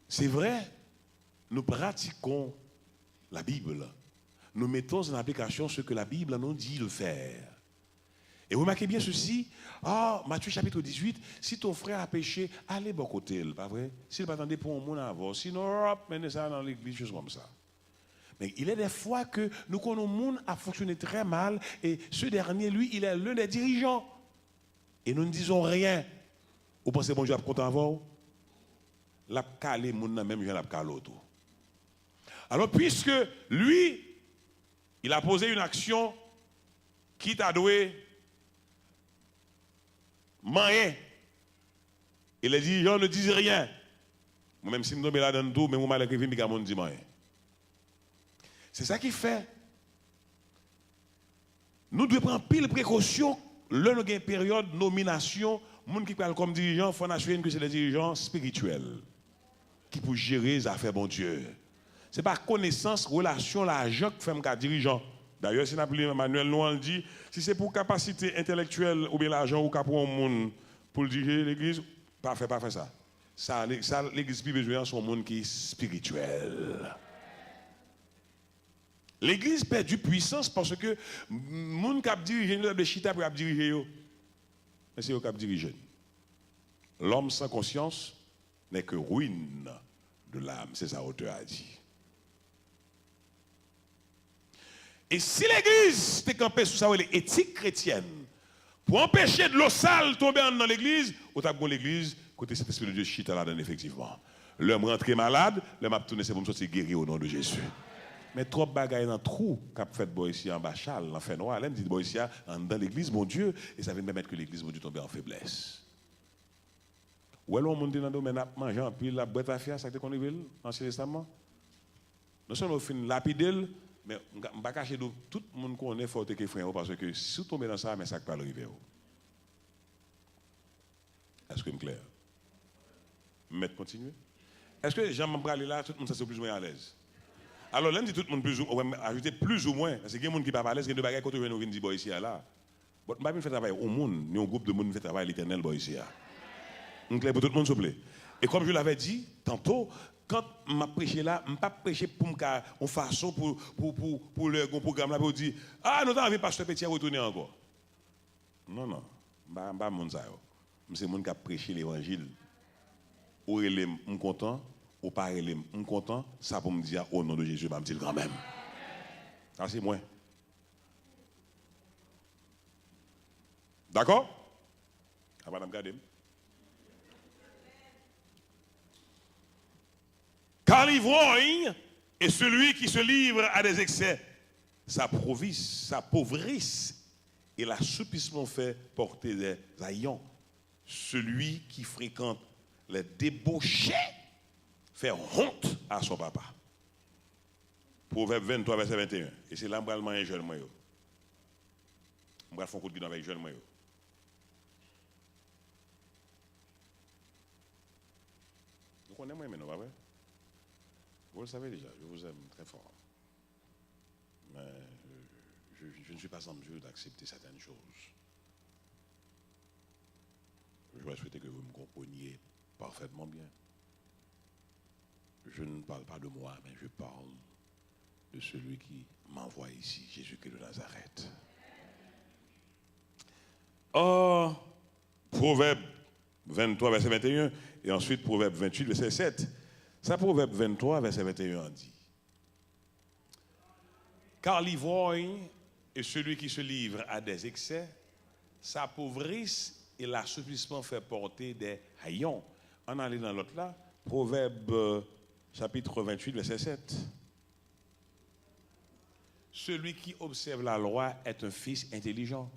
C'est vrai, nous pratiquons la Bible. Nous mettons en application ce que la Bible nous dit de faire. Et remarquez bien ceci, Matthieu chapitre 18, si ton frère a péché, allez bon côté, pas vrai? S'il pas attendre pour un monde avant, sinon, hop, menez ça dans l'église, chose comme ça. Mais il est des fois que nous connaissons un monde a fonctionné très mal, et ce dernier, lui, il est l'un des dirigeants. Et nous ne disons rien. Vous pensez bon Dieu a content avant? La calé moun nan même gens la calé autour. Alors puisque lui il a posé une action qui t'a doué moyen et les dirigeants ne disent rien. Même si nous sommes là dans tout mais moi mal écrit mais mon dit moyen. C'est ça qui fait nous devons prendre pile précaution le nous une période nomination moun qui parle comme dirigeant faut assurer que c'est les dirigeants spirituels qui pour gérer les affaires bon Dieu. C'est pas connaissance, relation, l'argent que fait un dirigeant. D'ailleurs, si Emmanuel Noël dit, si c'est pour capacité intellectuelle ou bien l'argent ou pour un monde pour diriger l'église, pas faire ça. Ça l'église plus besoin son monde qui est spirituel. L'église perd du puissance parce que monde qui dirige le chita pour diriger yo. Mais c'est eux qui dirigent. L'homme sans conscience n'est que ruine de l'âme, c'est ça auteur a dit. Et si l'église t'est campée sous ça, l'éthique chrétienne, pour empêcher de l'eau sale tomber dans l'église, au tabou l'église, côté cet esprit de Dieu chita là-dedans, effectivement. L'homme rentré malade, l'homme a tourné, c'est pour me sortir guéri au nom de Jésus. Mais trop de bagailles dans le trou qu'a fait boy ici en Bachal, en fait noir, elle dit boy ici dans l'église, mon Dieu, et ça vient permettre que l'église, mon Dieu, tombe en faiblesse. Ou alors, on monte dans le domaine à manger en pile, la boîte à faire, ça qu'on est l'Ancien Testament. Nous sommes au fin lapidel, mais on ne va pas cacher tout le monde connaît faut que frère parce que si vous tombez dans ça, mais ça ne peut pas arriver. Est-ce que c'est clair? Mettre continuer. Est-ce que Jean Mambrali là, tout le monde ça c'est plus ou moins à l'aise? Alors là, dit tout le monde plus ou moins, ajouter plus ou moins, parce qu'il y a des gens qui ne sont pas à l'aise, il y a des bagages quand on vient dire ici là. Bon, je ne fais travail au monde, ni un groupe de monde qui fait travail l'éternel ici. Donc, pour tout le monde, s'il vous plaît. Et comme je l'avais dit tantôt, quand je prêche là, je ne pas prêcher pour me faire une façon pour le programme là, pour dire ah, nous avons pasteur Petit à retourner encore. Non, je ne suis pas mon ça. C'est mon qui a prêché l'évangile. Ou il est content, ou pas il est content, ça pour me dire au nom de Jésus, je me dire quand même. Ça c'est moi. D'accord? Ah, madame, regardez. Car l'ivrogne est celui qui se livre à des excès. Sa pauvrisse et l'assoupissement fait porter des haillons. Celui qui fréquente les débauchés fait honte à son papa. Proverbe 23, verset 21. Et c'est là que je vais un jeune moi. Je vais faire un coup de guidon avec jeune moi. Vous connaissez moi maintenant, pas vrai? Vous le savez déjà, je vous aime très fort. Mais je ne suis pas en mesure d'accepter certaines choses. Je vais souhaiter que vous me compreniez parfaitement bien. Je ne parle pas de moi, mais je parle de celui qui m'envoie ici, Jésus-Christ de Nazareth. Oh, Proverbe 23, verset 21, et ensuite Proverbe 28, verset 7. Ça, Proverbe 23, verset 21 dit: car l'ivrogne est celui qui se livre à des excès, s'appauvrissent et l'assouplissement fait porter des haillons. On allait dans l'autre là, Proverbe chapitre 28, verset 7. Celui qui observe la loi est un fils intelligent,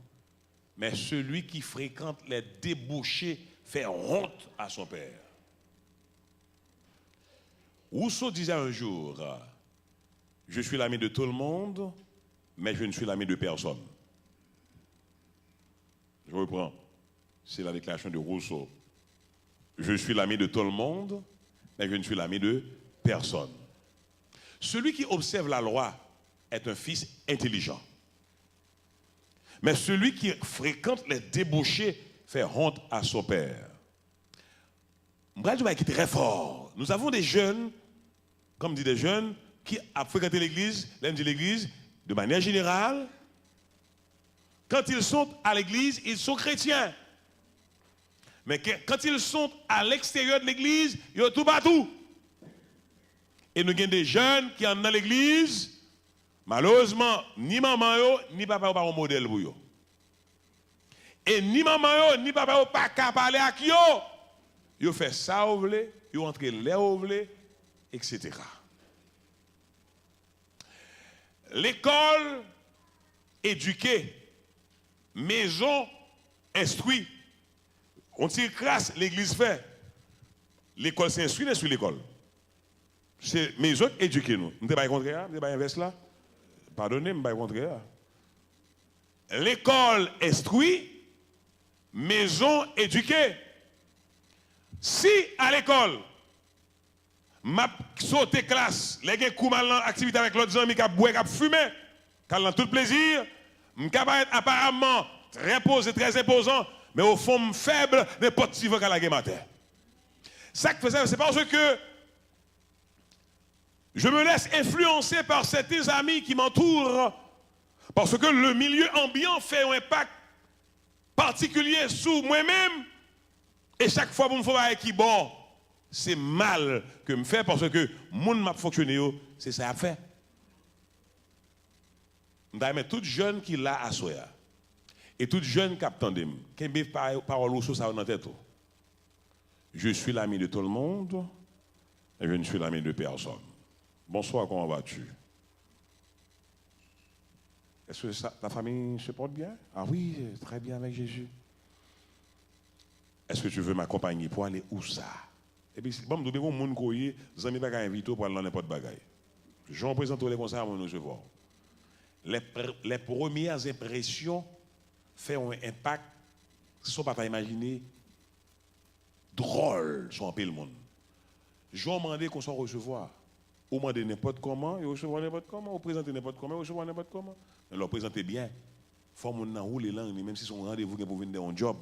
mais celui qui fréquente les débauchés fait honte à son père. Rousseau disait un jour: je suis l'ami de tout le monde, mais je ne suis l'ami de personne. Je reprends. C'est la déclaration de Rousseau. Je suis l'ami de tout le monde, mais je ne suis l'ami de personne. Celui qui observe la loi est un fils intelligent. Mais celui qui fréquente les débauchés fait honte à son père. M'bral qui est très fort. Nous avons des jeunes, comme dit des jeunes, qui ont fréquenté l'église, l'église, de manière générale. Quand ils sont à l'église, ils sont chrétiens. Mais quand ils sont à l'extérieur de l'église, ils sont tout partout. Et nous avons des jeunes qui sont dans l'église, malheureusement, ni maman ni papa n'ont pas un modèle pour eux. Et ni maman ni papa n'ont pas qu'à parler à qui eux. Ils font ça, ils entrent là, etc. L'école éduquée, maison instruit. On tire crasse, l'église fait. L'école s'instruit, l'instruit l'école. C'est maison éduquée nous. Vous n'avez pas contraire, vous n'avez pas inverse là. Pardonnez, vous n'avez pas contraire. L'école instruit, maison éduquée. Si à l'école, m'a sauté classe, les gens qui mal activité avec l'autre amis qui a boire, qui a fumé, qui a tout plaisir, m'capable être apparemment très posé, très imposant, mais au fond faible, n'importe qui veut qu'à la matin. Ça que faisait, c'est parce que je me laisse influencer par certains amis qui m'entourent, parce que le milieu ambiant fait un impact particulier sur moi-même, et chaque fois que je me fais qui bon, c'est mal que me fait parce que mon m'a fonctionné, c'est ça à faire. Mais tout jeune qui l'a à soi, et tout jeune qui attendait, qui a parole sur ça dans tête. Je suis l'ami de tout le monde, et je ne suis l'ami de personne. Bonsoir, comment vas-tu? Est-ce que ta famille se porte bien? Ah oui, très bien avec Jésus. Est-ce que tu veux m'accompagner pour aller où ça? Et puis, bon, je vais vous dire que les amis ne peuvent pas inviter pour aller dans n'importe quoi. Je représente les conseils à mon recevoir. Les premières impressions font un impact, si on ne peut pas imaginer, drôle sur un peu le monde. Je vais demander qu'on soit recevoir. Ou demander n'importe comment, et recevoir n'importe comment, ou présenter n'importe comment, et recevoir n'importe comment. Mais leur présenter bien. Il faut que nous rouler langue, même si son rendez-vous pour venir dans un job.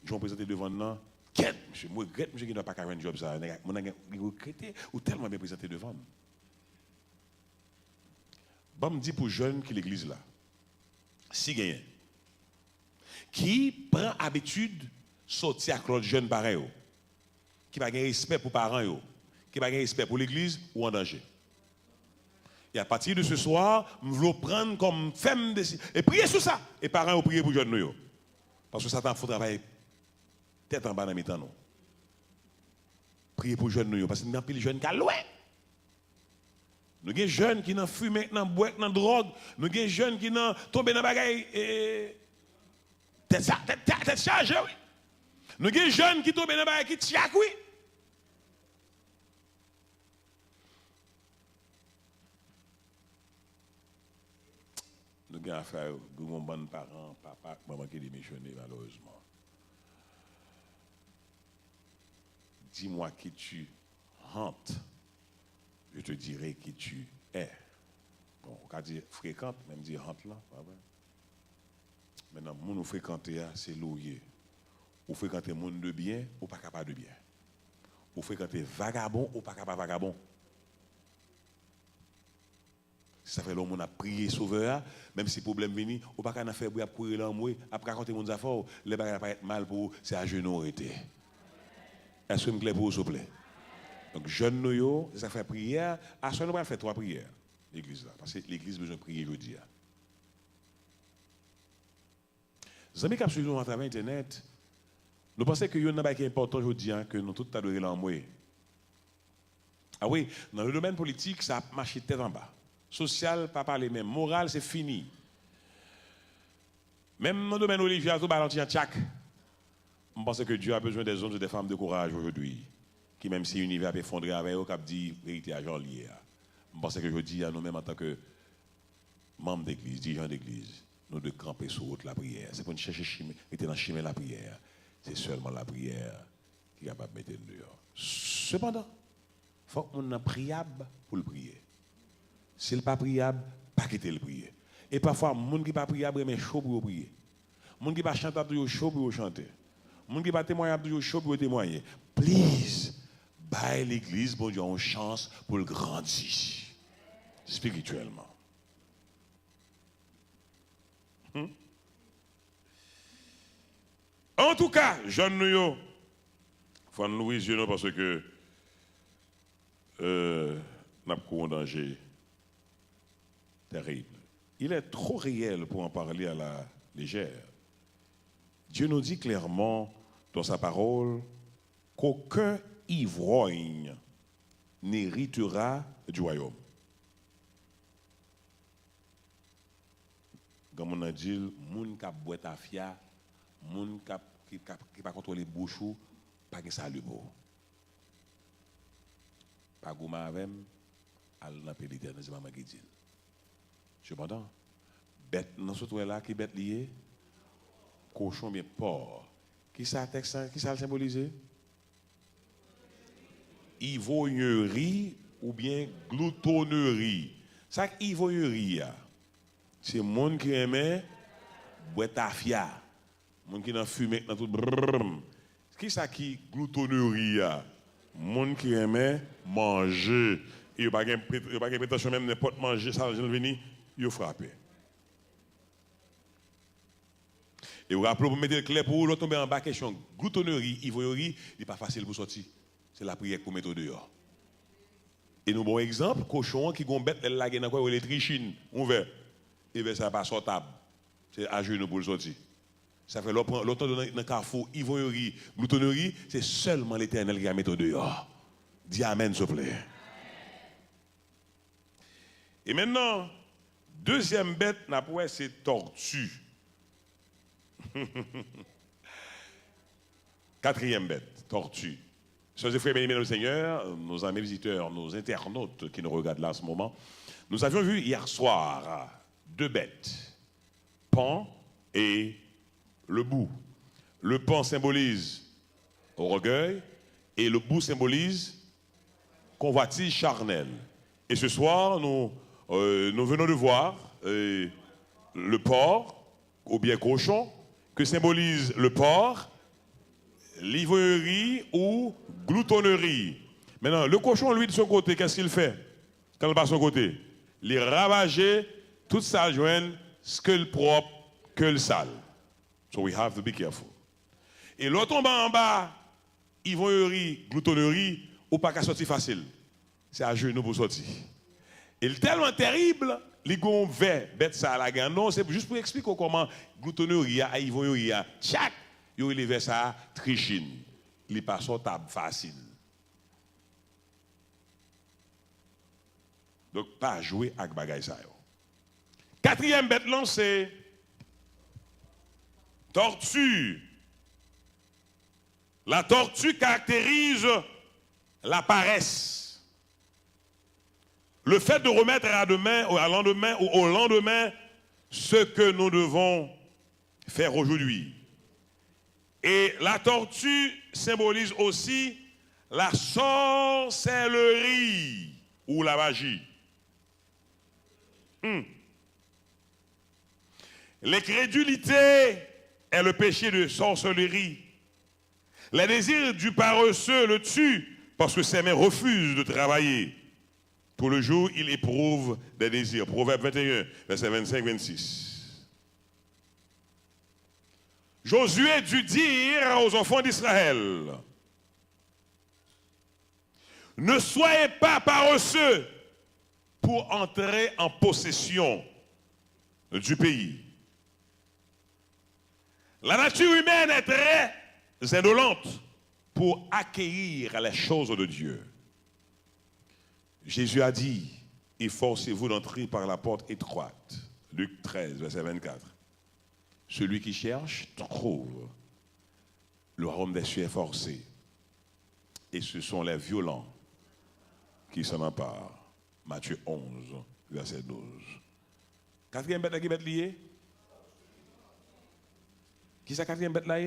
Je vais présenter devant nous. Quête, monsieur, moi, regrette, monsieur, qui n'a pas qu'à un job, ça. Mon regretté, ou tellement bien présenté devant nous. Bon, me dit pour jeunes qui l'église là, si gagnent, qui prend habitude de sortir avec l'autre jeune pareil, qui va avoir respect pour parents, qui va avoir respect pour l'église ou en danger. Et à partir de ce soir, je vais prendre comme femme et prier sur ça. Et parents ont prié pour jeunes nous. Parce que Satan faut travailler tête en bas dans mes temps. Priez pour jeunes nous, parce que nous avons des jeunes qui sont loin. Nous avons des jeunes qui ont fumé, qui ont boit, qui ont drogue. Nous avons des jeunes qui ont tombé dans la bagaille tête chargée, oui. Nous avons des jeunes qui tombent dans la bagaille qui tchak, oui. Nous avons affaire à mon bon parent, papa, maman qui démissionné malheureusement. Dis-moi qui tu hantes, je te dirai qui tu es. Bon, on peut dire fréquente, même dire hante là. Maintenant, moun ou fréquenter, c'est loyer. Ou fréquenter moun de bien, ou pas capable de bien. Ou fréquenter vagabond, ou pas capable vagabond. Si ça fait l'homme on a prié sauveur, même si problème vini, ou pas qu'à faire pour courir l'homme, après raconter mon affaire, les bagages pas être mal pour c'est à genoux arrêté. Est-ce que me clair pour vous s'il vous plaît? Donc jeune nous ça fait prière, à ce nous va faire 3 prières l'église là parce que l'église besoin de prier aujourd'hui. Les amis qui suivent nous à travers internet, nous pensons que yon n'a qui est important aujourd'hui que nous tous adorer l'homme. Ah oui, dans le domaine politique, ça a marché tête en bas. Social, pas parler même. Moral, c'est fini. Même dans le domaine religieux, tout balancer en tchak. Je pense que Dieu a besoin des hommes et des femmes de courage aujourd'hui. Qui, même si l'univers peut fondre avec eux, qui dit vérité à Jean lié. Je pense que je dis à nous-mêmes en tant que membres d'église, dirigeants d'église, nous de camper sur la prière. C'est pour nous chercher chimie, était dans chemin la prière. C'est seulement la prière qui est capable de mettre le dehors. Cependant, il faut qu'on ait priable pour le prier. Si le pas priable, pas quitter le prier. Et parfois, les gens qui pas priable, mais chaud pour prier. Les gens qui pas chanter, toujours chaud pour chanter. Les gens qui pas témoigner, toujours chaud pour témoigner. Please, bâille l'église, bon Dieu, une chance pour le grandir spirituellement. En tout cas, jeune nous, faut nous louer Dieu parce que nous avons un danger terrible. Il est trop réel pour en parler à la légère. Dieu nous dit clairement dans sa parole qu'aucun ivrogne n'héritera du royaume. Comme on a dit, moun k'ap boit afia, moun qui pas contrôler bouchou, pas que ça le beau. Pas gouma avec, al dans pays d'éternel, c'est maman qui dit. Cependant, bête dans ce toit là qui bête lié, cochon bien porc. Qui ça texte, qui ça le symboliser? Ivrognerie ou bien gloutonnerie. Ça ivrognerie, c'est monde qui aime boire tafia, monde qui dans fumer dans tout brrrm. Qui ça qui gloutonnerie? Monde qui aime manger et pas de prétention même n'importe manger ça je venir il frappé. Et vous rappelez pour mettre le clair pour vous tomber en bas question gloutonnerie, ivrognerie, il n'est pas facile pour sortir. C'est la prière pour mettre dehors. Et nous bon exemple cochon qui gombette la gagne quoi les trichines ouvert et ben ça pas sortable. C'est à genoux pour le sortir. Ça fait longtemps dans carrefour ivrognerie, gloutonnerie, c'est seulement l'Éternel qui a mis dehors. Dis amen s'il vous plaît. Et maintenant, deuxième bête n'a pas c'est tortue. Quatrième bête, tortue. Chers et frères bien-aimés dans le Seigneur, nos amis visiteurs, nos internautes qui nous regardent là en ce moment, nous avions vu hier soir 2 bêtes, pan et le bouc. Le pan symbolise orgueil et le bouc symbolise convoitise charnelle. Et ce soir, nous venons de voir le porc, ou bien cochon, que symbolise le porc, l'ivrognerie ou gloutonnerie. Maintenant, le cochon, lui, de son côté, qu'est-ce qu'il fait quand il passe de son côté? Il ravage toute sa jointe, ce que le propre, que le sale. So we have to be careful. Et l'autre en bas, ivrognerie, gloutonnerie, ou pas qu'à sortir facile. C'est à genoux pour sortir. Et le tellement terrible, les gon vert, bête ça à la gagne. Non, c'est juste pour expliquer comment gloutonnerie, ivrognerie, tchac, il élève ça trichine. Il n'est pas sortable facile. Donc, pas jouer avec bagay ça. Quatrième bête lancée, tortue. La tortue caractérise la paresse. Le fait de remettre à demain, au lendemain ce que nous devons faire aujourd'hui. Et la tortue symbolise aussi la sorcellerie ou la magie. L'incrédulité est le péché de sorcellerie. Les désirs du paresseux le tuent parce que ses mains refusent de travailler. Tout le jour, il éprouve des désirs. Proverbe 21, verset 25-26. Josué dut dire aux enfants d'Israël, ne soyez pas paresseux pour entrer en possession du pays. La nature humaine est très indolente pour accueillir les choses de Dieu. Jésus a dit, efforcez-vous d'entrer par la porte étroite. Luc 13, verset 24. Celui qui cherche trouve. Le royaume des cieux est forcé. Et ce sont les violents qui s'en emparent. Matthieu 11, verset 12. Quatrième bête qui est liée? Qui est la quatrième bête là?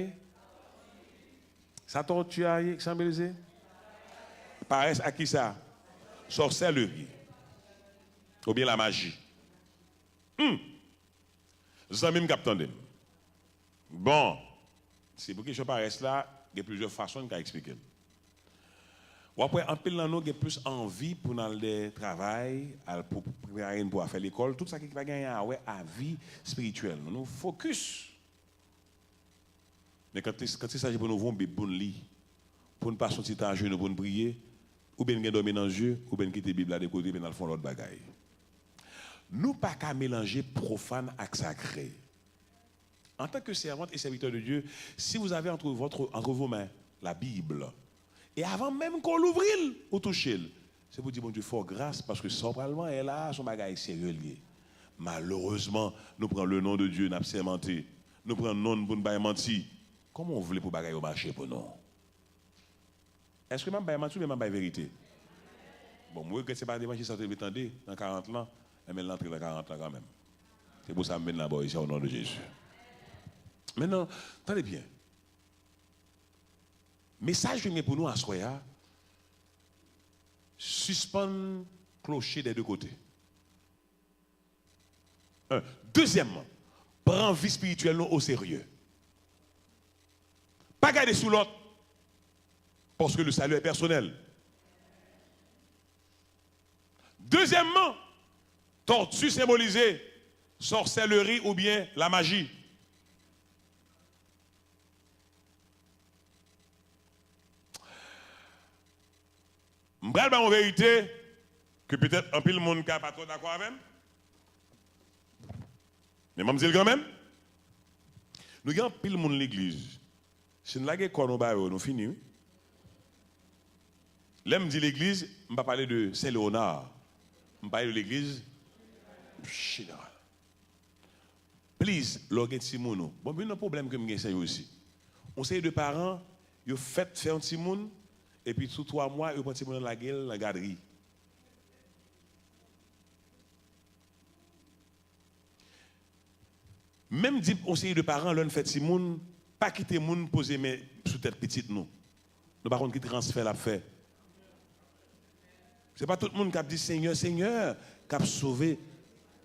Ça tortue à qui symbolise? Paresse à qui ça? Sorcellerie. Ou bien la magie. Zamim captandem. Bon, c'est pour que je paresse là, il y a plusieurs façons de expliquer. Ou après, en pile, nous avons plus envie pour aller travail, pour préparer pour faire l'école, tout ça qui va gagner à vie spirituelle. Nous focus. Mais quand il s'agit de nous voir un bon lit, pour ne pas sortir à genoux pour nous prier, ou bien dormir dans le jeu, ou bien quitter la Bible à côté, ou bien dans l'autre bagaille. Nous pas qu'à mélanger profane avec sacré. En tant que servante et serviteur de Dieu, si vous avez entre vos mains la Bible, et avant même qu'on l'ouvre, ou touche, c'est pour dire, bon Dieu, fort grâce, parce que sobralement, elle a son bagaille sérieux lié. Malheureusement, nous prenons le nom de Dieu, nous avons sermenté, nous prenons le nom de nous menti. Comment on voulait pour bagaille au marché pour nous? Est-ce que je vais mentir ou je vais vérité? Bon, moi, que ce n'est pas des gens qui sont attendus dans 40 ans, mais l'entrée dans 40 ans quand même. C'est pour ça que je mène là-bas ici au nom de Jésus. Maintenant, attendez bien. Message que pour nous à Soya, suspend clocher des deux côtés. Un. Deuxièmement, prends vie spirituelle au sérieux. Pas garder sous l'autre, parce que le salut est personnel. Deuxièmement, tortue symbolisée, sorcellerie ou bien la magie. Je vais dire en vérité que peut-être un peu le monde n'a pas trop d'accord avec. Mais je vais dire quand même. Nous avons un peu le monde l'église. Si nous avons quoi nous finissons. Là, je dis l'église, je ne vais pas parler de Saint-Léonard. Je vais parler de l'église générale. Please, l'orgue de Simon. Bon, mais il y a un problème que je vais aussi. On sait de parents, ils fait faire un petit monde, et puis sous 3 mois, ils prennent un petit monde dans la gueule, dans la garderie. Même dit conseiller de parents, l'on fait petit monde, pas quitter monde poser mais sous tête petite nous. Nous par contre qui transfert la fait. C'est pas tout le monde qui a dit Seigneur, Seigneur, qui a sauvé.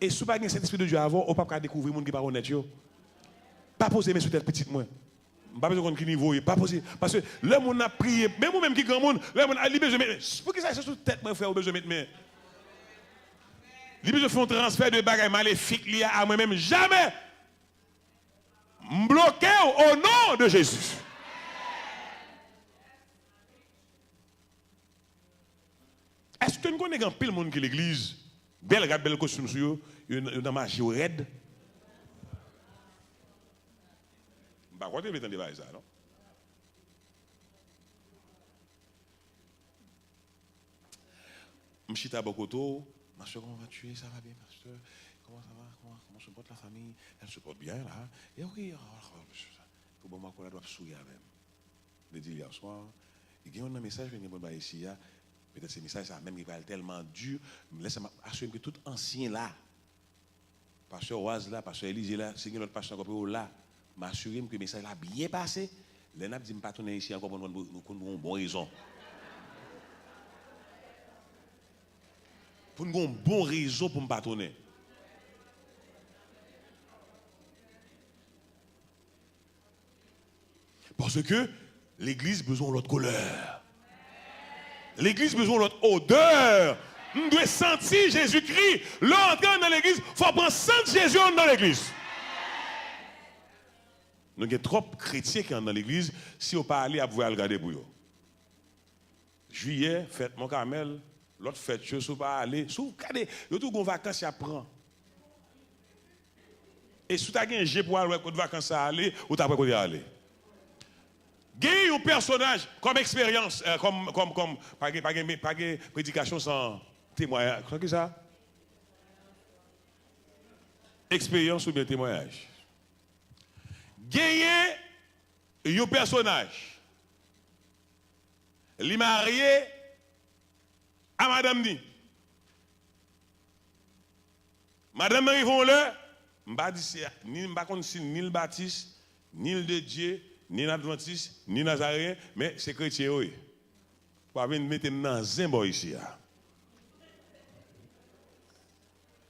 Et si vous pas cet esprit de Dieu avant, on peut pas découvrir monde qui pas honnête yo. Pas poser mais sous tête petite moi. Pas besoin de niveau, pas poser parce que le monde a prié, même vous même qui grand monde, le monde a libéré je mettre. Pour que ça sous tête moi frère, besoin mettre mais libéré je fais un transfert de bagages maléfiques liés à moi-même jamais. Bloqué au nom de Jésus. Est-ce que nous connaissons un pile monde qui l'église, belle costume sur eux, une magie raide? Je ne sais pas si vous avez ça, non? Je suis à Bokoto, ma soeur, comment vas-tu? Ça va bien, ma soeur? Comment ça va? Comment se porte la famille? Elle se porte bien là. Et oui, il faut que je dois sourire même. Je dis hier soir, il y a un message que je vais ici. Peut-être ce message ça même qui va tellement dur. Laissez-moi assurer que tout ancien là, pasteur Oise là, pasteur Élisée là, c'est notre pasteur encore là, m'assurer que le message là bien passé. Les n'a dit pas tourner ici encore pour nous une bonne raison. Pour une bonne raison pour me patronner. Parce que l'église a besoin de l'autre couleur. L'église a besoin de l'autre odeur. On doit sentir Jésus-Christ. L'entrée dans l'église, il faut prendre sentir Jésus dans l'église. Nous avons trop de chrétiens qui sont dans l'église. Si on pas aller, vous allez regarder pour eux. Juillet, fête mon Carmel. L'autre fête, je ne suis pas aller. Si vous regardez, il y a tout vacances, il apprend. Et si vous avez un jet pour aller aux vacances à aller, ou tu as pas aller. Gagne un personnage comme expérience, pas de prédication sans témoignage. Qu'est-ce que ça? Expérience ou bien témoignage. Gagne un personnage. Il est marié à Madame Ni. Madame Marie Vonle, ni le Baptiste, ni le de Dieu, ni l'Adventiste, ni Nazaréen, mais c'est chrétien. Vous pouvez mettre dans un zimbo ici.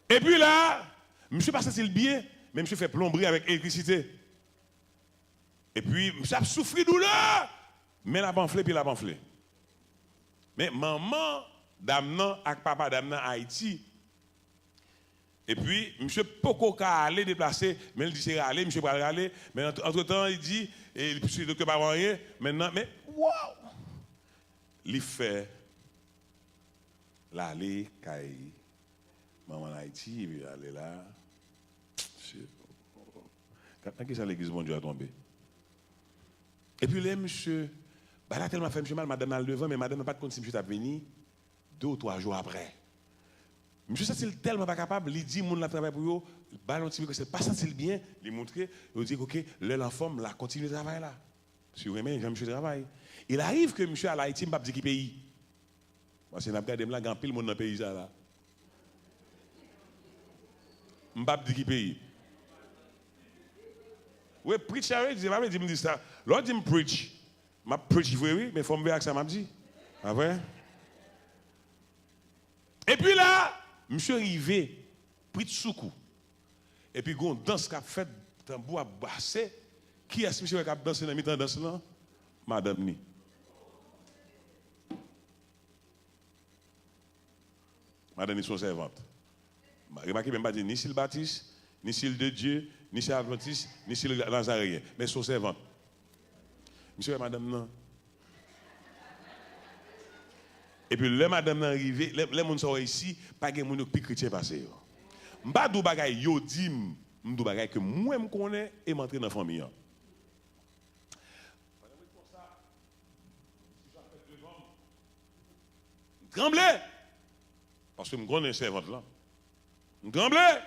Et puis là, monsieur passe le bien, mais monsieur fait plomberie avec électricité. Et puis, monsieur a souffert de douleur, mais la panflé, puis la panflé. Mais maman, dame avec papa dame à Haïti. Et puis, monsieur Poko ka aller déplacer, mais il dit c'est aller, monsieur va aller. Mais entre-temps, il dit, et il dit que pas rien. Maintenant, mais waouh! Il fait l'aller, caille, maman en Haïti, il va aller là. Quand est-ce que l'église, mon Dieu, a tombé? Et puis là, monsieur, bah là, tellement fait monsieur mal, madame a le devant, mais madame n'a pas de compte si monsieur est venu 2 ou 3 jours après. Monsieur, ça c'est tellement pas capable, il dit, moun la travail pour eux, ballon que c'est pas senti bien, il montre, il dit, ok, l'enfant, la continue le travail là. Si vous aimez, j'aime monsieur travail. Il arrive que monsieur à Haïti, je ne sais pas qui pays. Parce que je regarde là, il y a pile monde dans le pays là. Je ne sais pas qui pays. Oui, preach, je dis ça. L'autre dit preach. Je preach, oui, mais il faut me dire que ça m'a dit. Après. Et puis là, monsieur arrivé, preach soukou. Et puis, on danse qu'a fait, tambour à basser. Qui est-ce monsieur qui a dansé dans le mi-temps danse là? Madame Ni. Madame Ni, son servante. Remarquez, même pas dit ni si le Baptiste, ni si le de Dieu, ni si l'Adventiste, ni si le Nazaréen, mais son servante. Monsieur et madame, non. Et puis, les madame arrivé, les gens sont ici, pas de gens qui chrétien passé. Je ne sais pas si yo dit, je dis que moi, je connais et m'entrer dans la famille. Tremblez! Parce que je connais servante là. Tremblez!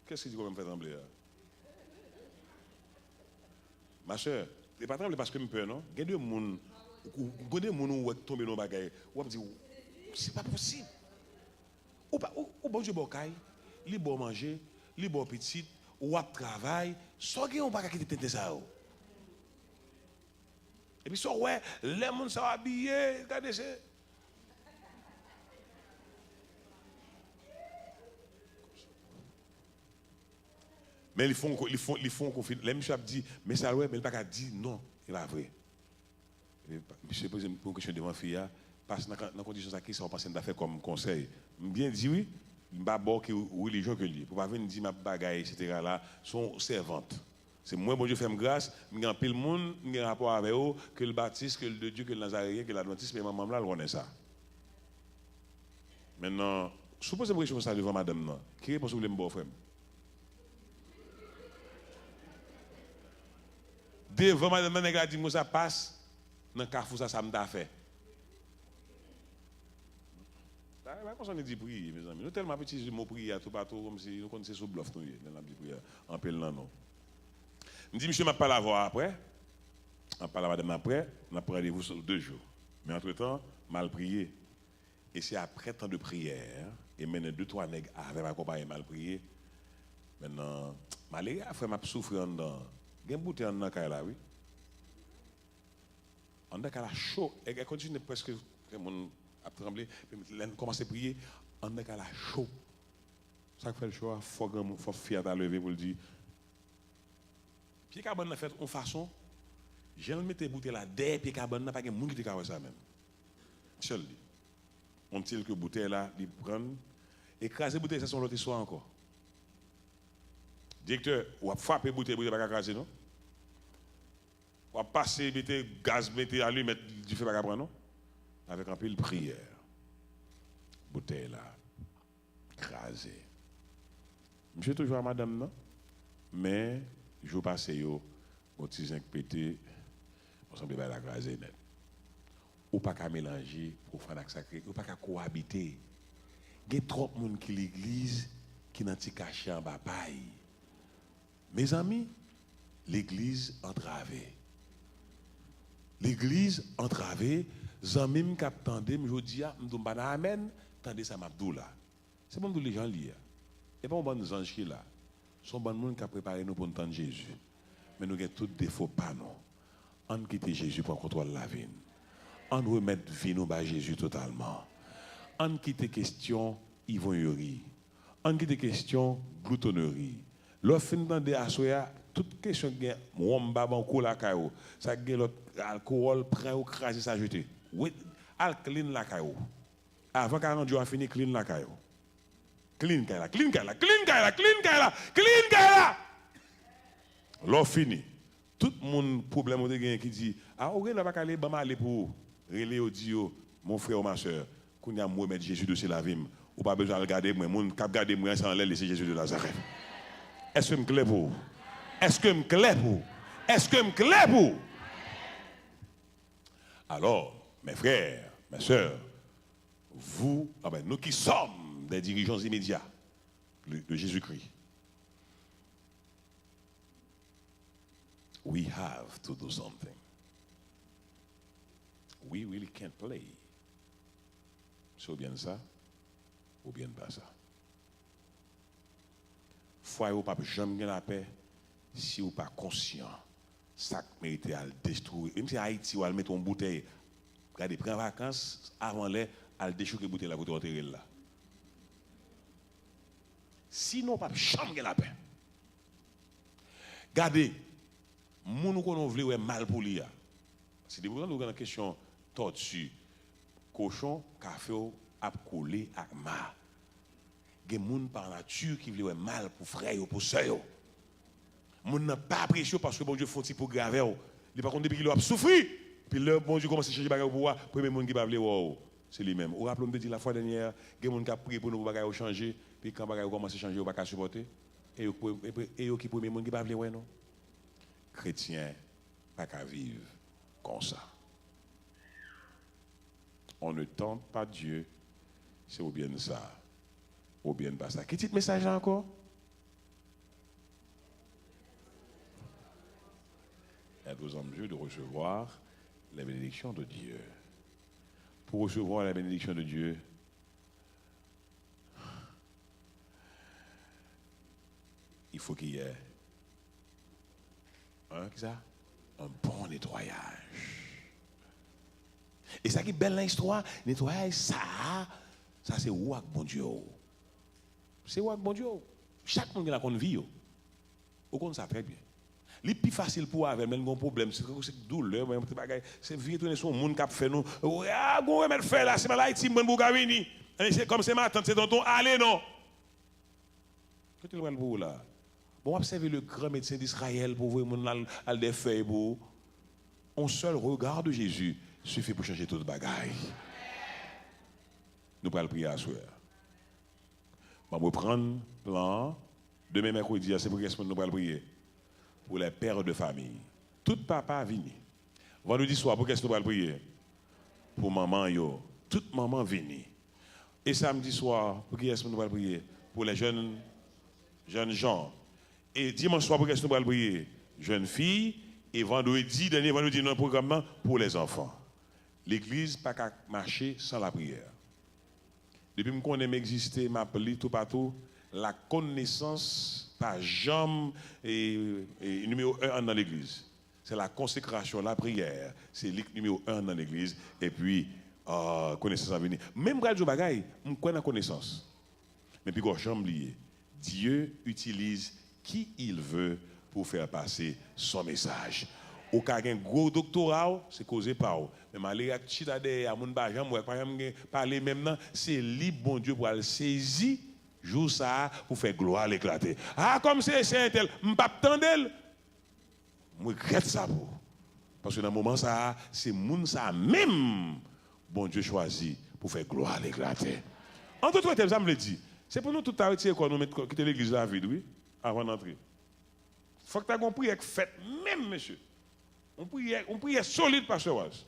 Qu'est-ce que tu veux me faire trembler là? Ma soeur, tu n'es pas tremblé parce que je me peur, non? Il y a des gens qui tombent dans le bagage. Ou me dit, c'est pas possible. Ou bon Dieu, il bon manger, il bon petit, ou travail, soit qu'il n'y a pas qui te ça. Et puis, ouais, les gens sont habillés, regardez ça. Mais ils font confiance. Les monsieur a dit, mais ça ouais, mais il n'a pas dit non, il est vrai. Monsieur pose une question devant la fille, parce que dans la condition ça qui sont passés d'affaires comme conseil. Bien dit oui, je ne pas bon que religion que lui. Pour pas venir dire ma bagaille, etc. là, sont servantes. C'est moi, bon Dieu, fait grâce, je suis pile monde, je rapport avec eux, que le Baptiste, que le de Dieu, que le Nazaréen, que l'Adventiste, mais maman là, elle connaît ça. Maintenant, supposez que je fais ça devant madame, qui réponse vous voulez me bon frère? Devant madame, elle a dit, moi ça passe, dans le carrefour, ça m'a fait. Quand on dit prier, mes amis, nous tellement petits mots prier, tout partout, comme si nous connaissons sous bluff, nous, dans la prière, en pile non. Je dis, monsieur, je ne vais pas la voir après. Je ne vais pas la madame après. On a pris rendez-vous sur 2 jours. Mais entre-temps, mal prié. Et c'est après tant de prières, et maintenant 2-3 nègres avec ma compagnie mal prié. Maintenant, malgré après m'a souffrir en dedans. Il y a une bouteille en dedans là, oui. En dedans, elle a chaud. Elle continue presque, mon a tremblé. Elle commence à prier. En dedans, elle a chaud. Ça fait le choix, il faut fier à lever pour le dire. Pied cabane a fait en façon, j'ai mis tes bouteilles là, des pieds cabane n'a pas de monde qui te ça même. Seul. On tire que bouteille là, il prend, écraser bouteille, ça sont l'autre histoire encore. Directeur, ou a frappé bouteille pas écraser non? Ou a passer, mettez gaz, mettez à lui, mettre du feu pas prendre non? Avec un peu de prière. Bouteille là, écrasé. Je suis toujours à madame non? Mais je passe yo, au petit zinc pété, on semble pas la écraser net. Ou pas qu'à mélanger pour faire un sacré, ou pas qu'à cohabiter. Il y a trop de monde qui l'église qui n'a pas caché en babaye. Mes amis, l'église entravée. L'église entravée, zanmim k'ap tande, je dis m'dou m'bana amen, tande ça m'abdou là. C'est bon les gens lire. Et pas un bon ange qui là. Son bon monde qui a préparé nous pour entendre Jésus. Mais nous avons tous défauts pas non. On quitte Jésus pour contrôler la vie. On remet vie nous à Jésus totalement. On quitte question ivrognerie. On quitte question gloutonnerie. Lorsque nous entendons à soya toute question que mon baban cola caillou, ça gagne l'autre alcool prend ou craser ça jeter. Oui, al clean la caillou. Avant 40 jours à finir clean la caillou. Clean kaila, clean kaila, clean kaila, clean kaila, clean kaila. L'on fini. Tout le monde problème au dégât qui dit ah ok là pas aller aller pour relais audio mon frère ou ma soeur qu'on y a moi mettre Jésus de la vie ou pas besoin de regarder moi mon cap garder moi sans laisser Jésus de Nazareth. Est-ce que me clair pour? Est-ce que me clair pour? Est-ce que me clair pour? Alors mes frères, mes sœurs, vous nous qui sommes des dirigeants immédiats de Jésus-Christ. We have to do something. We really can't play. C'est bien ça, ou bien pas ça. Foi ou pas jamais la paix si ou pas conscient. Ça mérite à le détruire. Même si Haïti ou à mettre en bouteille, regardez, prendre vacances avant l'air, à le déchouer bouteille là pour te enterrer là. Sinon pas jamais la paix. Regardez. Moun qu'on veut ouais mal pour lui. C'est des gens qui ont une question tortue. Cochon, café a collé avec ma. Des gens par nature qui veulent mal pour frère ou pour sœur. Moun n'a pas apprécié parce que bon Dieu font pour grave. Il par contre depuis qu'il a souffert, puis le bon Dieu commence à changer bagage pour voir, premier monde qui va vouloir wow, c'est lui-même. Ou rappelons me dit la fois dernière, des gens qui a prié pour nous bagage changer, puis quand bagage commence à changer, on va pas supporter. Et qui premier monde qui va vouloir non. Chrétien, pas qu'à vivre comme ça. On ne tente pas Dieu, c'est ou bien ça, ou bien pas ça. Quel petit message là encore? Êtes-vous en mesure de recevoir la bénédiction de Dieu? Pour recevoir la bénédiction de Dieu, il faut qu'il y ait un bon nettoyage. Et ça qui est belle dans l'histoire, nettoyage, ça c'est où avec bon Dieu. C'est où avec bon Dieu. Chaque monde qui a une vie, au compte ça très bien. Le plus facile pour avoir, même un problème, c'est douleur, c'est vie tourner sur le monde qui a fait nous. Ah, on va mettre faire là, c'est mal Haïti, mon Bougavini. C'est comme c'est ma tante, c'est dans ton allez non. Qu'est-ce que tu veux pour là? Bon, observez le grand médecin d'Israël pour voir mon al des feuilles pour. Un seul regard de Jésus suffit pour changer toute bagaille. Nous allons prier à soir. On va prendre plan. Demain mercredi, c'est pour qu'est-ce que nous allons prier? Pour les pères de famille. Tout papa vini. Vendredi soir, pour qu'est-ce que nous allons prier? Pour maman yo. Toute maman vini. Et samedi soir, pour qui est-ce que nous allons prier? Pour les jeunes gens. Et dimanche soir, pour qu'est-ce que nous allons prier? Jeunes filles. Et dernier vendredi, dans le programme pour les enfants. L'église n'a pas qu'à marcher sans la prière. Depuis que je connais exister, m'appelle tout partout, la connaissance par jambe et numéro 1 dans l'église. C'est la consécration, la prière. C'est le numéro 1 dans l'église. Et puis, connaissance à venir. Même quand je bagaille, je connais la connaissance. Mais puis, quand jambe liée, Dieu utilise qui il veut pour faire passer son message. Ou ka gen gros doctorat, c'est causé par ou. Mais malgré que chita de a moun ba jam ou pas parler même nan, c'est li bon Dieu pour le saisir jour ça pour faire gloire l'éclater. Ah comme c'est un tel, m'pa tandel. Moi regrette ça pour. Parce que dans le moment ça, c'est moun ça même bon Dieu choisi pour faire gloire l'éclater. En tout cas, ça me le dit. C'est pour nous tout arrêter quand nous mettons quitter l'église à vide, oui, avant d'entrer. Il faut que tu aies compris que faites même, monsieur. On prie solide, pasteur Oise.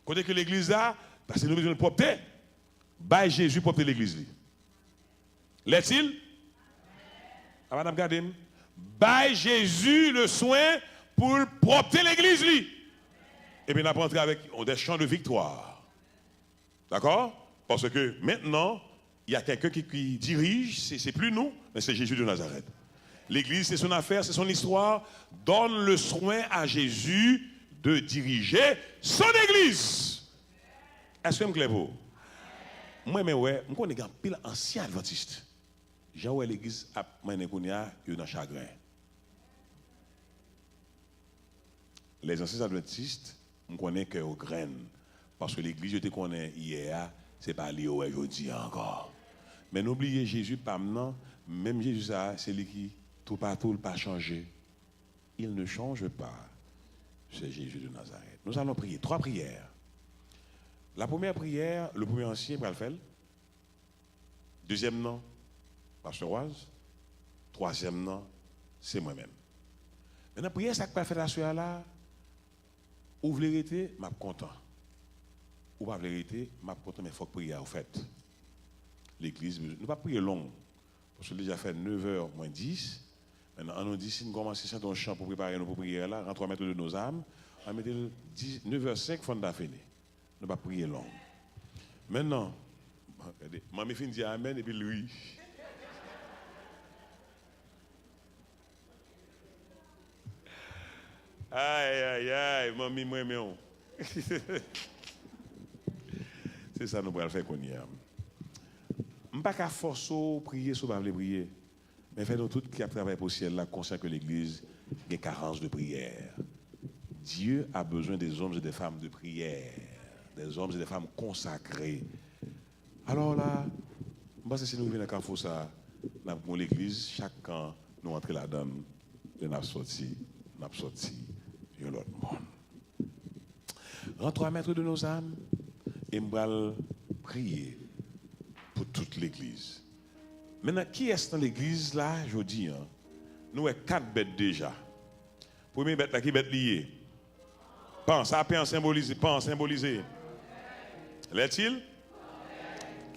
Quand que l'église a, parce que nous besoin de propter, bah Jésus propter l'église. L'est-il? Ah, madame Gadem, bah Jésus le soin pour propter l'église. Et bien, on va entrer avec des chants de victoire. D'accord? Parce que maintenant, il y a quelqu'un qui dirige, c'est plus nous, mais c'est Jésus de Nazareth. L'église, c'est son affaire, c'est son histoire. Donne le soin à Jésus de diriger son église. Est-ce que je me clair pour? Moi, je connais un pile ancien adventiste. J'ai vu l'église à Manékounia, il y a un chagrin. Les anciens adventistes, je connais que aux graines. Parce que l'église, je te connais hier, ce n'est pas lié aujourd'hui encore. Mais n'oubliez Jésus, pas maintenant, même Jésus, c'est lui qui tout partout, pas changé. Il ne change pas. C'est Jésus de Nazareth. Nous allons prier 3 prières. La première prière, le premier ancien va le faire. Deuxième nom, pasteur Oise. Troisième nom, c'est moi-même. Maintenant, prière, ça que pas fait la soirée là. Ou vous vérité, je suis content. Ou pas vérité, je suis content, mais il faut prier au fait. L'église, nous ne pas prier long. Parce que déjà fait 9h moins 10. Maintenant, on nous dit, si nous commençons à un chant pour préparer nos prières là, rentrons à mettre de nos âmes, on met 9h05, il faut nous finir. Nous ne pas prier long. Maintenant, maman fin dit Amen et puis lui. Aïe, aïe, aïe, maman, moi, mais c'est ça nous allons faire qu'on y a. Je ne peux pas forcer à prier si vous voulez prier. Mais faites-nous tout qui a travaillé pour le ciel là, conscient que l'Église a une carence de prière. Dieu a besoin des hommes et des femmes de prière, des hommes et des femmes consacrés. Alors là, je pense que si nous venons à ça, dans l'Église, chaque camp, nous entrons là-dedans, nous avons sorti, et l'autre monde. Rentrons à maître de nos âmes et nous allons prier pour toute l'Église. Maintenant, qui est dans l'église là, je dis, nous avons 4 bêtes déjà. Première bête là, qui est bête liée? Pan, ça peut en symboliser, pan, symboliser. L'est-il?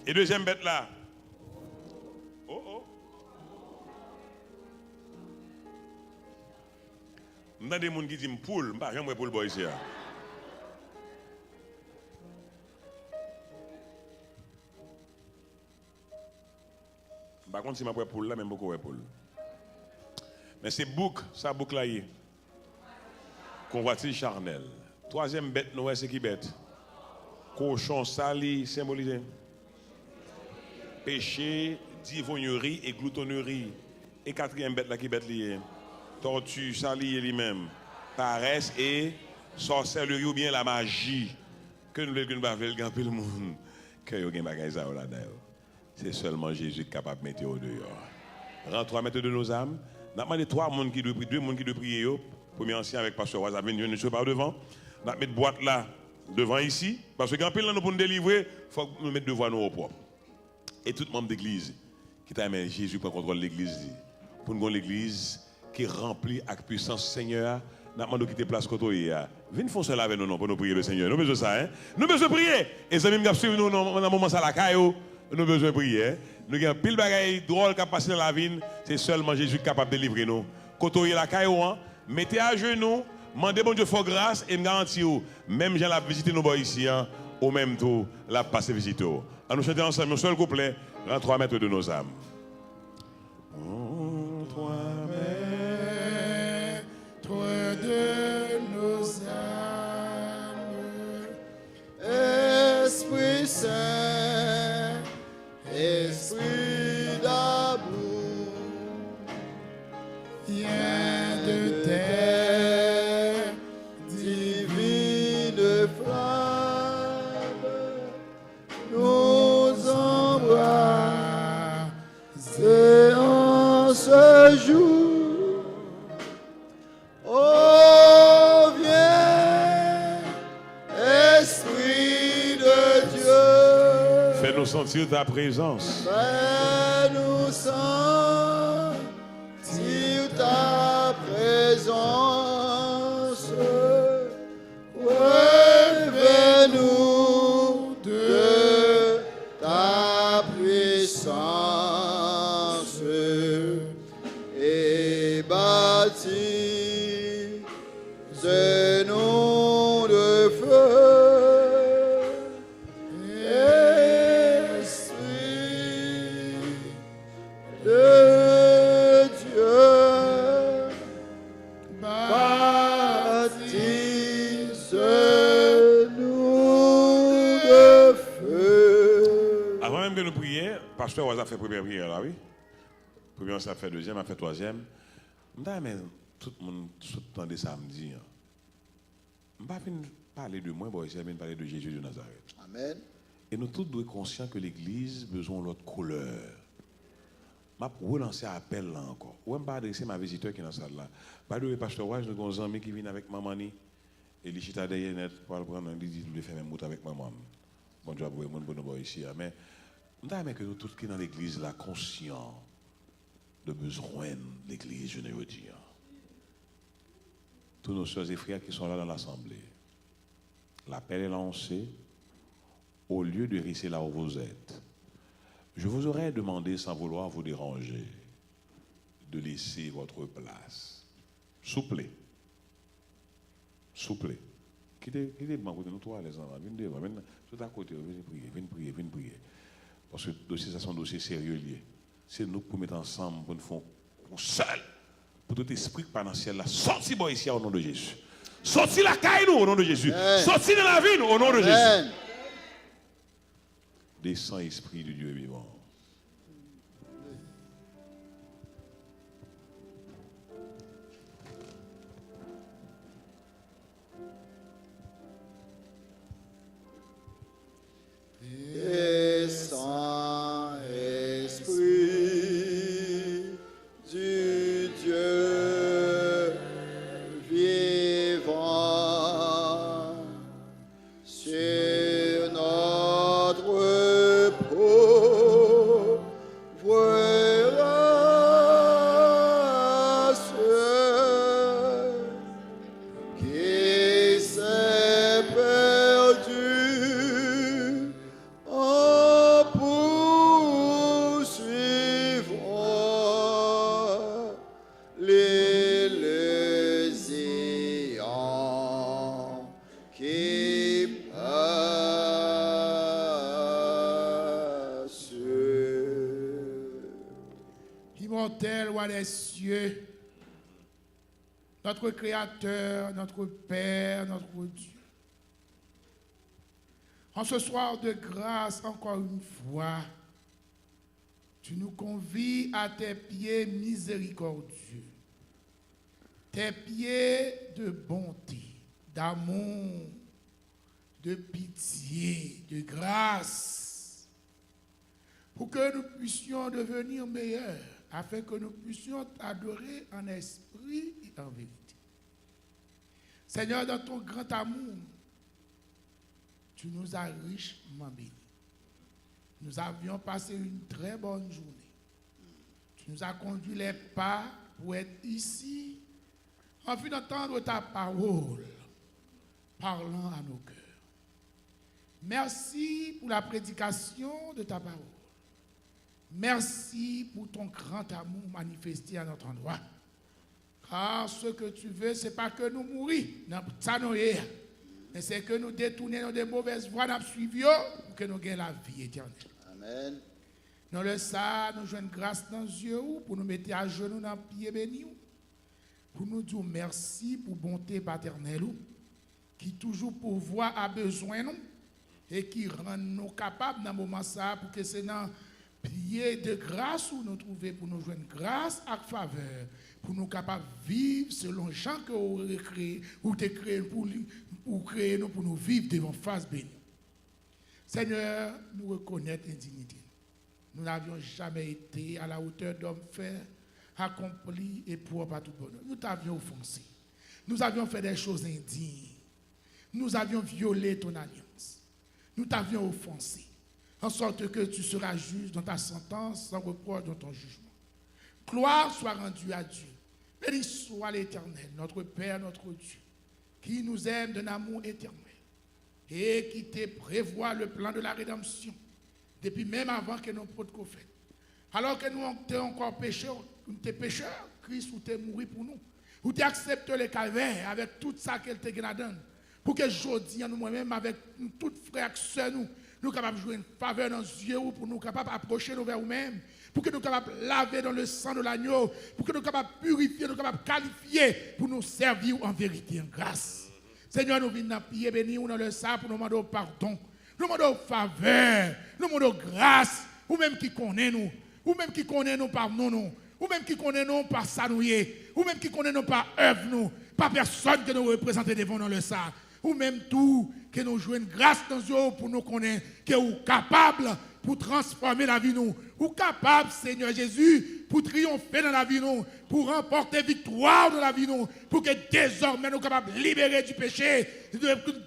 Et deuxième bête là? Oh, oh. Nous avons des gens qui disent poule, je ne sais pas, j'aimerais poule boy ici. Par contre, si je suis poule là, même beaucoup de poule. Mais c'est bouc, ça bouc là. Convoitise charnel. Troisième bête, nous c'est qui bête? Cochon sali, symbolisé. Péché, divognerie et gloutonnerie. Et quatrième bête là qui bête liée. Tortue, sali lui-même. Paresse et sorcellerie ou bien la magie. Que nous voulons faire le monde. Que nous avons des choses là-dedans. C'est seulement Jésus qui est capable de mettre au dehors. Rentre à mettre de nos âmes. Nous avons demandé 3 personnes qui doivent prier, 2 personnes qui doivent prier. Premier ancien avec pasteur Oise, venir ne par devant. Nous allons mettre boîte là, devant ici. Parce que quand nous pour nous délivrer, il faut nous mettre devant nous au propre. Et tout membre d'église qui t'a aimé Jésus pour contrôler l'église. Pour nous l'église qui est remplie avec puissance Seigneur. Nous avons demandé de quitter place côté. Venez faire cela avec nous pour nous prier le Seigneur. Nous avons besoin de ça. Nous avons besoin de prier. Et ça nous suivre nous dans le moment ça la caillou. Nous avons besoin de prier. Nous avons pile bagaille drôle qui a passé dans la vie. C'est seulement Jésus qui est capable de délivrer nous. Côté la caillou, mettez à genoux, demandez bon Dieu for grâce et me garantir même j'ai la visiter nos boys ici, au même tour, la passer visiter. À nous chanter ensemble un seul couplet, rends 3 mètres de nos âmes. Oh, 3 mètres de nos âmes, Esprit Saint, Esprit d'amour. jour. Oh, viens, Esprit de Dieu. Fais-nous sentir ta présence. Fais-nous sentir ta présence. Revêt-nous de ta puissance et baptise-nous de feu. Pasteur Waza fait première prière là, oui. Première, ça fait deuxième, ça fait troisième. Mais tout le monde, tout le temps de samedi, je ne vais pas parler de moi, je vais parler de Jésus de Nazareth. Amen. Et nous tous devons être conscients que l'Église a besoin de l'autre couleur. Je vais relancer un appel là encore. Je ne vais pas adresser ma visiteur qui est dans la salle là. Pas de Pasteur Waza, nous avons des amis qui viennent avec maman. Et les chita derrière net pour le prendre, ils disent de faire même route avec maman. Bon Dieu, pour nous voir ici. Mais que nous tous qui dans l'église là conscients de besoin de l'église, je ne veux dire. Tous nos soeurs et frères qui sont là dans l'assemblée, l'appel est lancé. Au lieu de rester là où vous êtes, je vous aurais demandé sans vouloir vous déranger de laisser votre place. Souple. Souple. Quittez nous trois les enfants. Venez tout à côté, venez prier. Parce que le dossier, ça, c'est un dossier sérieux lié. C'est nous pour mettre ensemble, pour nous faire seul, pour tout esprit pas dans le ciel là. Sorti ici au nom de Jésus. Sorti la caille nous au nom de Jésus. Sorti de la vie nous au nom de Jésus. Descends, esprit de Dieu vivant. Saint-Esprit du Dieu vivant sur notre pauvre race qui s'est perdue en poursuivant l'illusion qui passe. Immortel roi des cieux, notre Créateur, notre Père, notre Dieu. En ce soir de grâce, encore une fois, tu nous convies à tes pieds miséricordieux, tes pieds de bonté, d'amour, de pitié, de grâce, pour que nous puissions devenir meilleurs, afin que nous puissions t'adorer en esprit et en vérité. Seigneur, dans ton grand amour, tu nous as richement bénis. Nous avions passé une très bonne journée. Tu nous as conduit les pas pour être ici, en vue d'entendre ta parole, parlant à nos cœurs. Merci pour la prédication de ta parole. Merci pour ton grand amour manifesté à notre endroit. Car ce que tu veux, ce n'est pas que nous mourions dans ça, mais c'est que nous détournions de mauvaises voies, nous suivions pour que nous gagnions la vie éternelle. Amen. Dans le ça, nous jouons grâce dans les yeux pour nous mettre à genoux dans le pied béni, pour nous dire merci pour bonté paternelle, qui toujours pourvoit à besoin nous et qui rend nous capables dans le moment ça pour que c'est dans pied de grâce où nous trouvons pour nous joindre grâce à faveur, pour nous capables de vivre selon Jean que vous avez créé, ou te créé pour créer nous, pour nous vivre devant face bénie. Seigneur, nous reconnaissons l'indignité. Nous n'avions jamais été à la hauteur d'homme faire, accompli et propre à tout bonheur. Nous t'avions offensé. Nous avions fait des choses indignes. Nous avions violé ton alliance. Nous t'avions offensé. En sorte que tu seras juste dans ta sentence, sans reproche dans ton jugement. Gloire soit rendue à Dieu. Béni soit l'Éternel, notre Père, notre Dieu, qui nous aime d'un amour éternel et qui te prévoit le plan de la rédemption depuis même avant que nous prodiguons fait. Alors que nous étions encore pécheurs, Christ ou t'es mort pour nous. Ou t'es accepté le calvaire avec tout ça qu'elle te donne. Pour que aujourd'hui, nous-mêmes, avec toutes frères et sœurs, nous capables de jouer une faveur dans les yeux, pour nous capables d'approcher nous vers nous-mêmes, pour que nous capables de laver dans le sang de l'agneau, pour que nous capables de purifier, nous capables de qualifier, pour nous servir en vérité, en grâce. Seigneur, nous venons prier, bénir dans le sang pour nous demander pardon, nous demander faveur, nous demander grâce, ou même qui connaît nous, ou même qui connaît nous par nous, ou même qui connaît nous par ça nous, ou même qui connaît nous par œuvre nous, par personne que nous représentons devant dans le sang. Ou même tout, que nous jouons une grâce dans eux pour nous connaître, que nous sommes capables pour transformer la vie nous. Ou capables, Seigneur Jésus, pour triompher dans la vie nous, pour remporter victoire dans la vie nous, pour que désormais nous sommes capables de libérer du péché,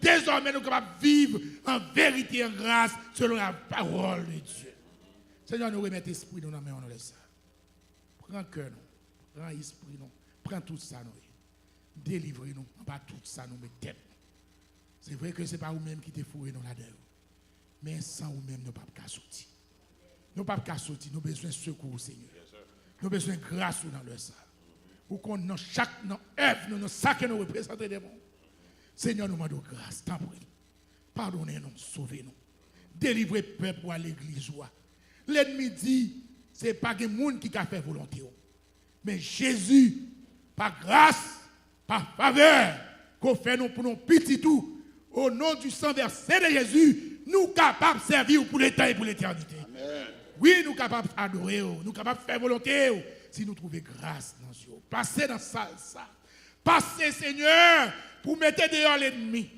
désormais nous sommes capables de vivre en vérité et en grâce selon la parole de Dieu. Seigneur, nous remettons l'esprit nous dans la main, on le sait. Prends cœur nous, prends esprit nous, prends tout ça nous. Délivrez-nous, pas tout ça nous mettons. C'est vrai que ce n'est pas vous-même qui t'es fourré dans la terre. Mais sans vous-même, nous ne pouvons pas sortir. Nous ne pouvons pas sortir. Nous avons besoin de secours, Seigneur. Nous avons besoin de grâce dans le sang. Ou qu'on dans chaque œuvre, dans ça que nous représentons devant. Seigneur, nous demandons grâce. T'en prie. Pardonnez-nous, sauvez-nous. Délivrez le peuple à l'église. L'ennemi dit, ce n'est pas des gens qui a fait volonté. Mais Jésus, par grâce, par faveur, qu'on fait nous pour nos petits tout. Au nom du sang versé de Jésus, nous sommes capables de servir pour l'éternité et pour l'éternité. Oui, nous sommes capables d'adorer, nous sommes capables de faire volonté, si nous trouvons grâce dans Dieu. Passez dans ça. Passez, Seigneur, pour mettre dehors l'ennemi,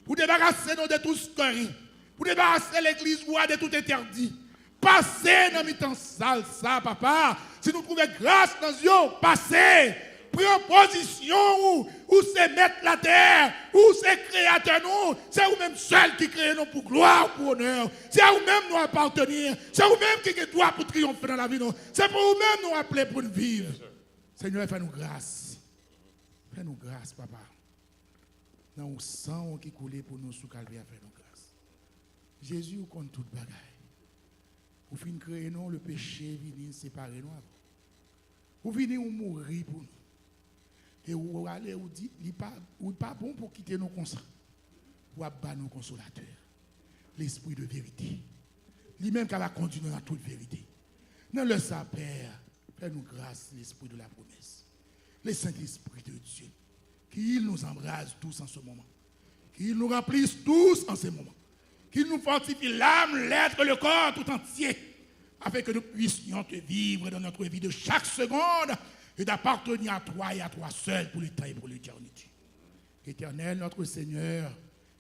pour débarrasser nous de tout ce qu'on pour débarrasser l'église de tout interdit. Passez dans le temps sale, ça, papa. Si nous trouvons grâce dans Dieu, passez. Prends position où c'est mettre la terre, où c'est créateur nous, c'est vous-même seul qui crée nous pour gloire, pour honneur. C'est à vous-même nous appartenir. C'est vous-même qui doit pour triompher dans la vie. C'est pour vous-même nous appeler pour nous vivre. Seigneur, fais-nous grâce. Fais-nous grâce, papa. Dans le sang qui coulait pour nous sous calvaire, fais-nous grâce. Jésus, vous compte toute bagaille. Vous finissez de créer nous, le péché, venez séparer nous. Vous venez mourir pour nous. Et vous allez vous dire, il n'est pas bon pour quitter nos consciences. Vous abattre nos consolateurs. L'esprit de vérité. Lui-même qui va conduire dans toute vérité. Dans le Saint-Père, fais-nous grâce, l'esprit de la promesse. Le Saint-Esprit de Dieu. Qu'il nous embrase tous en ce moment. Qu'il nous remplisse tous en ce moment. Qu'il nous fortifie l'âme, l'être, le corps tout entier. Afin que nous puissions te vivre dans notre vie de chaque seconde. Et d'appartenir à toi et à toi seul pour le temps et pour l'éternité. Éternel, notre Seigneur,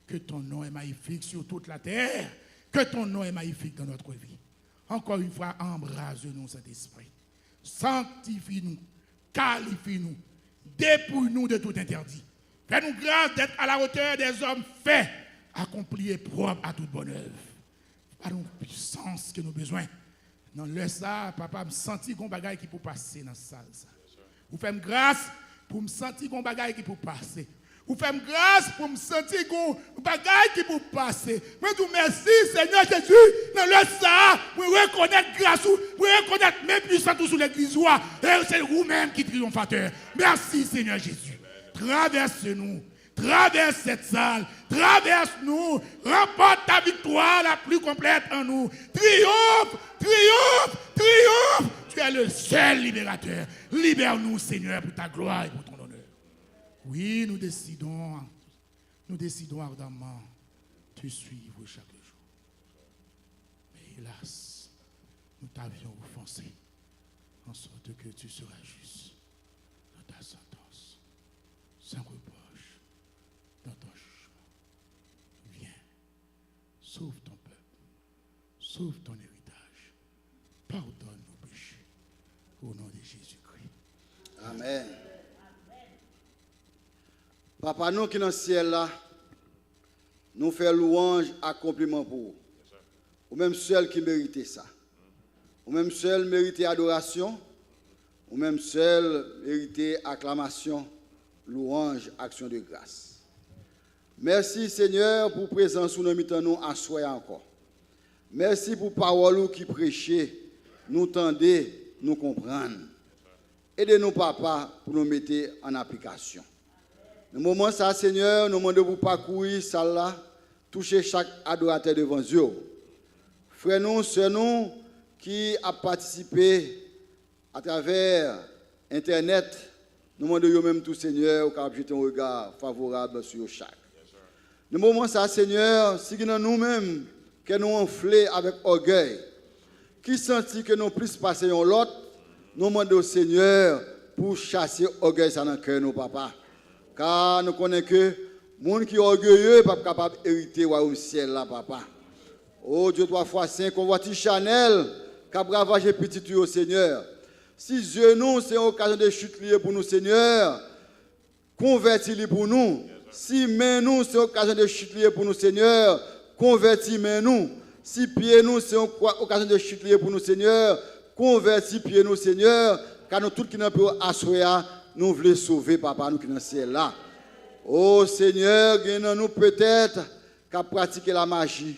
que ton nom est magnifique sur toute la terre, que ton nom est magnifique dans notre vie. Encore une fois, embrase-nous, Saint-Esprit. Sanctifie-nous, qualifie-nous, dépouille-nous de tout interdit. Fais-nous grâce d'être à la hauteur des hommes faits, accomplis et propres à toute bonne œuvre. Par-nous puissance que nous avons besoin. Dans le ça, papa, me sentir qu'on bagaille qui peut passer dans cette salle. Vous faites grâce pour me sentir qu'on bagaille qui peut passer. Vous faites grâce pour me sentir qu'on bagaille qui peut passer. Mais tout merci, Seigneur Jésus, dans le ça, pour reconnaître grâce, pour reconnaître mes puissants sous l'église. Et c'est vous-même qui triomphateur. Merci, Seigneur Jésus. Traverse-nous. Traverse cette salle, traverse-nous, remporte ta victoire la plus complète en nous. Triomphe, triomphe, triomphe. Tu es le seul libérateur. Libère-nous, Seigneur, pour ta gloire et pour ton honneur. Oui, nous décidons ardemment te suivre chaque jour. Mais hélas, nous t'avions offensé, en sorte que tu seras juste dans ta sentence, sans reproche. Dans ton jugement. Viens, sauve ton peuple, sauve ton héritage, pardonne nos péchés, au nom de Jésus-Christ. Amen. Papa, nous qui dans le ciel là, nous faisons louange, accomplissement pour vous. Ou même seul qui méritait ça. Ou même seul méritait adoration. Ou même seul méritait acclamation, louange, action de grâce. Merci Seigneur pour présence sous nos mitans à soi encore. Merci pour parole qui prêchait, nous tendez, nous comprendre. Aidez-nous papa pour nous mettre en application. Dans le moment ça Seigneur, nous demandons pour parcourir ça là, toucher chaque adorateur devant Dieu. Frères nous, sœurs nous qui a participé à travers Internet, nous demandons même tout Seigneur qui a jeté un regard favorable sur chaque. Dans le moment ça Seigneur, si nous-mêmes que nous enflés avec orgueil, qui sentit que nous plus passer en l'autre, nous demandons au Seigneur pour chasser orgueil dans le cœur, nos papa. Car nous connaissons que les gens qui sont orgueilleux ne sont pas capables d'hériter au ciel, là, papa. Oh Dieu, 3 fois 5, on voit Chanel, qui a ravagé petit au Seigneur. Si Dieu nous, c'est une occasion de chute liée pour nous, Seigneur, convertis-les pour nous. Si main nous, c'est une occasion de chute liée pour nous, Seigneur, convertis main nous. Si pied nous, c'est une occasion de chute liée pour nous, Seigneur, convertis pied nous, Seigneur, car nous tous qui nous pouvons assurer, nous voulons sauver, papa, nous qui dans le ciel là. Oh Seigneur, nous peut-être qu'à pratiquer la magie,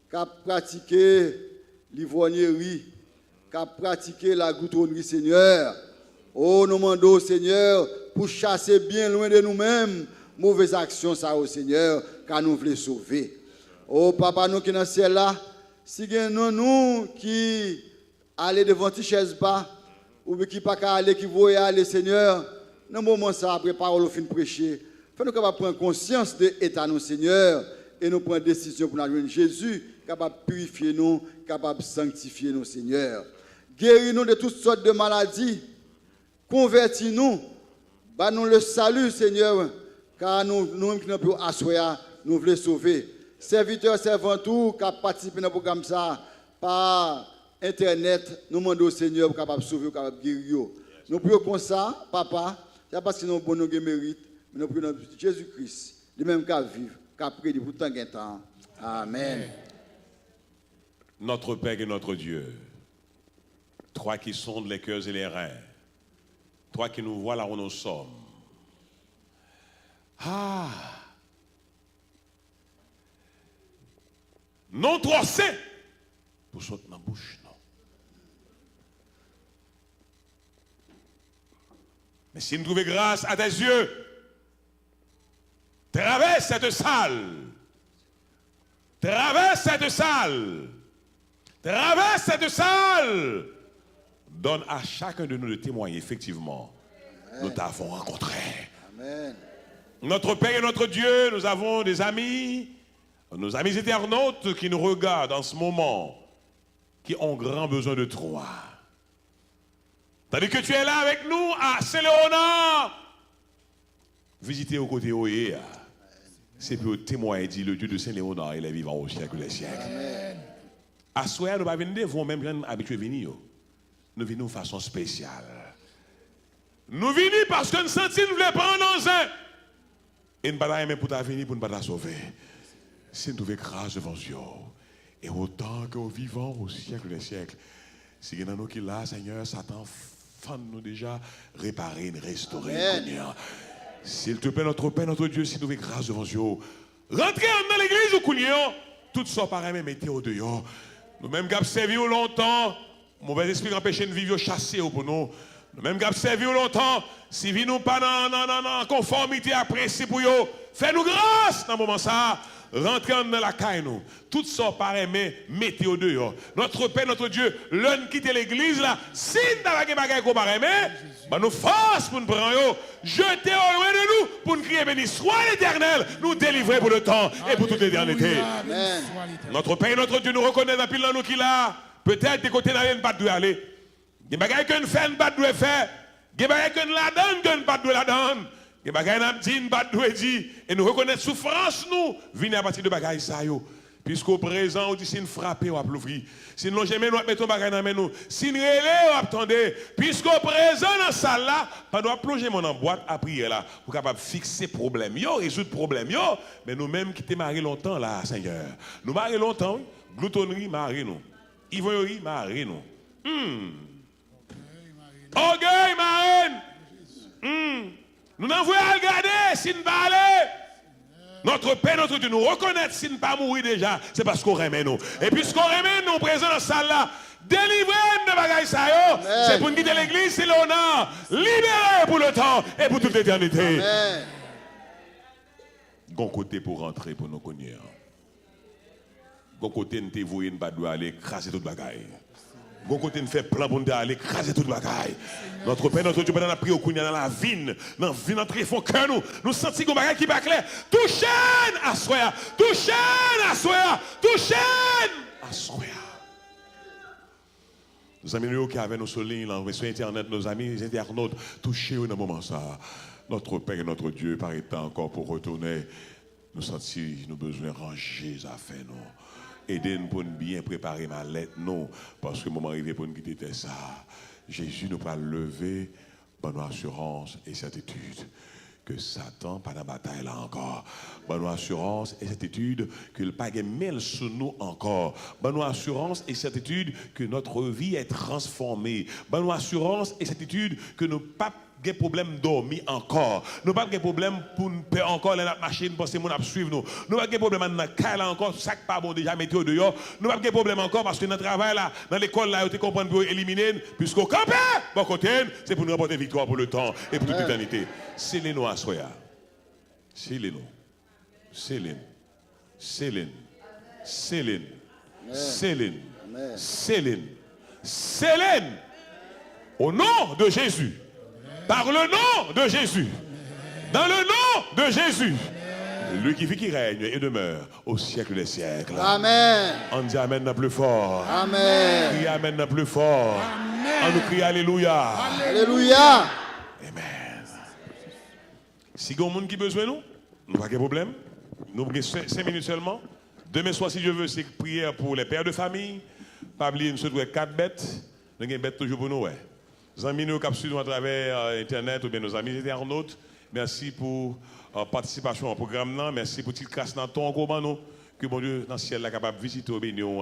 qu'à pratiquer l'ivrognerie, qu'à pratiquer la goutonnerie, Seigneur. Oh, nous demandons, Seigneur, pour chasser bien loin de nous-mêmes, mauvaises actions, ça, au Seigneur, car nous voulons sauver. Oh, papa, nous qui dans le ciel là, si nous qui allons devant tes chaises bas, ou qui pas aller, qui voient aller, Seigneur, dans le moment ça, après parole au fin de prêcher, fais-nous capables de prendre conscience de l'état de nos Seigneur et nous prendre décision pour nous joindre Jésus, capable de purifier nous, capable de sanctifier nos Seigneur. Guéris-nous de toutes sortes de maladies, convertis-nous, nous le salut, Seigneur, car nous qui nous pouvons asseoir, nous voulons sauver. Serviteurs, servantes, qui participent dans le programme ça, par Internet, nous demandons au Seigneur pour capable sauver, capable de guérir. Nous prions comme ça, papa, c'est parce que nous avons bon mérite, mais nous prions dans Jésus-Christ, lui-même qui vivre, qui a prédit pour tant de temps. Amen. Notre Père et notre Dieu, toi qui sondes les cœurs et les reins, toi qui nous vois là où nous sommes. Ah! Non trop c'est pour sauter dans la bouche, non. Mais si nous trouvons grâce à tes yeux, traverse cette salle. Traverse cette salle. Traverse cette salle. Donne à chacun de nous de témoigner, effectivement. Amen. Nous t'avons rencontré. Amen. Notre Père et notre Dieu, nous avons des amis, nos amis internautes qui nous regardent en ce moment, qui ont grand besoin de toi. Tandis que tu es là avec nous à Saint-Léonard, visitez au côté Oye. C'est pour témoigner, dit le Dieu de Saint-Léonard, il est vivant au siècle des siècles. À soir, nous ne venons pas venir, même habitués à venir. Nous venons de façon spéciale. Nous venons parce que nous sentons que nous voulons prendre dans un. Et nous ne pouvons pas pour venir pour nous pas sauver. Si nous trouvons grâce devant Dieu, et autant que vivant au siècle des siècles, si nous avons qui là, Seigneur, Satan, nous déjà réparer, restaurer. S'il te plaît, notre Père, notre Dieu, si nous avons grâce devant Dieu, rentrez dans l'église ou coulions, tout ça pareil, mais mettez au dehors. Nous-mêmes qui avons servi longtemps, mauvais esprit empêché de vivre chasser pour nous. Nous-mêmes qui avons servi longtemps, si nous n'avons pas dans conformité à principe pour nous, fais-nous grâce dans ce moment ça. Rentrez dans la caille nous. Tout ça pareil, mais mettez au dehors. Notre Père, notre Dieu, l'un quitte l'église là, si nous avons des bagages qu'on pareil, mais nous force pour nous prendre, jeter au loin de nous pour nous crier béni soit l'Éternel, nous délivrer pour le temps et pour toute l'éternité. Notre Père, notre Dieu, nous reconnaît dans pile nous qui là, peut-être des côtés d'aller ne pas doit aller. Des bagages que nous faisons, ne pas doit faire. Des bagages que nous la donne, que nous pas doit la donne. Des bagages que nous dit, ne pas doit dire. Et nous reconnaissons souffrance nous, venez à partir de bagages ça yo. Puisqu'au présent, on dit si nous frappons, on va l'ouvrir. Si nous jamais nous mettons bagage dans nous. Si nous relèvons, on attendez. Puisqu'au présent, dans la salle là, on doit plonger mon en boîte à prier là, pour capable fixer problème, résoudre problème. Mais nous-mêmes qui t'es mariés longtemps là, Seigneur. Nous mariés longtemps, oui. Gloutonnerie, mariés nous. Ivoyerie, mariés nous. Orgueil, marraine. Nous n'en voulons regarder si nous parlons. Notre Père, notre Dieu, nous reconnaître si nous ne pas mourir déjà, c'est parce qu'on remet nous. Et puisqu'on remet nous présents dans la salle là, délivrez-nous de bagaille ça, c'est pour nous quitter l'église, c'est l'honneur. Libérez pour le temps et pour toute l'éternité. Bon côté pour rentrer pour nous connaître. Bon côté nous t'évouer, nous pas doit aller écraser toute bagaille. Bon côté nous fait plan pour nous aller écraser toute bagaille. Notre Père, notre Dieu, pendant la prière, dans la vigne, dans la vie, notre fond cœur, nous sentons qu'on bagaille qui pas clair. Touchez à soi, touchez à soi, touchez à soi. Nos amis qui avaient nos soleils, sur Internet, nos amis internautes, touchez dans le moment ça. Notre Père et notre Dieu, par étant encore pour retourner, nous sentons nos besoins ranger les affaires, nous. Aidez-nous pour nous bien préparer ma lettre, non, parce que le moment arrivé pour nous quitter ça. Jésus nous va lever bonne assurance et certitude que Satan, pas dans la bataille là encore. Bonne assurance et certitude que le pas mêle sous nous encore. Bonne assurance et certitude que notre vie est transformée. Bonne assurance et certitude que nous pas de problème dormir encore. Nous pas de problème pour nous payer encore la machine parce que nous avons suivre nous. Nous pas de problème dans le encore, ça pas bon déjà météo dehors. Nous pas de problème encore parce que dans le travail là, dans l'école là, vous comprenez pour éliminer puisqu'au campé, bon côté, c'est pour nous remporter victoire pour le temps et pour toute l'éternité. C'est les nous à soya. C'est les nous. Céline. Céline. Céline. Céline. Céline. Céline. Au nom de Jésus. Par le nom de Jésus. Dans le nom de Jésus. Lui qui vit, qui règne et demeure au siècle des siècles. Amen. On dit Amen n'a plus fort. Amen. Crie Amen n'a plus fort. On nous crie Alléluia. Alléluia. Amen. Si il y a un monde qui a besoin de nous, nous n'avons pas de problème. Nous avons 5 minutes seulement. Demain soir, si je veux, c'est prière pour les pères de famille. Pas oublier, nous sommes 4 bêtes. Nous avons des bêtes toujours pour nous. Nos amis nous capturent à travers Internet ou bien nos amis internautes. Merci pour participation au programme. Merci pour toute grâce dans ton combat. Que bon Dieu dans le ciel est capable de visiter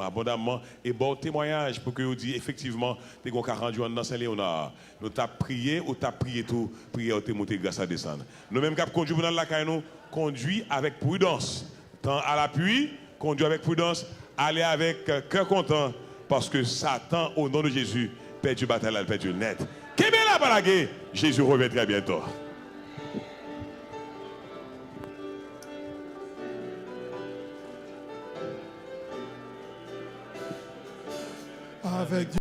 abondamment et bon témoignage pour que vous dites effectivement que vous avez rendu dans Saint-Léonard. Nous t'avons prié ou t'avons prié tout, prié ou t'avons monté grâce à descendre. Nous même cap conduit dans la caille nous, conduit avec prudence. Tant à l'appui, conduit avec prudence, allez avec cœur content parce que Satan au nom de Jésus perd du bataille, perd du net. Qu'est-ce que la balague? Jésus revient très bientôt. Avec Dieu.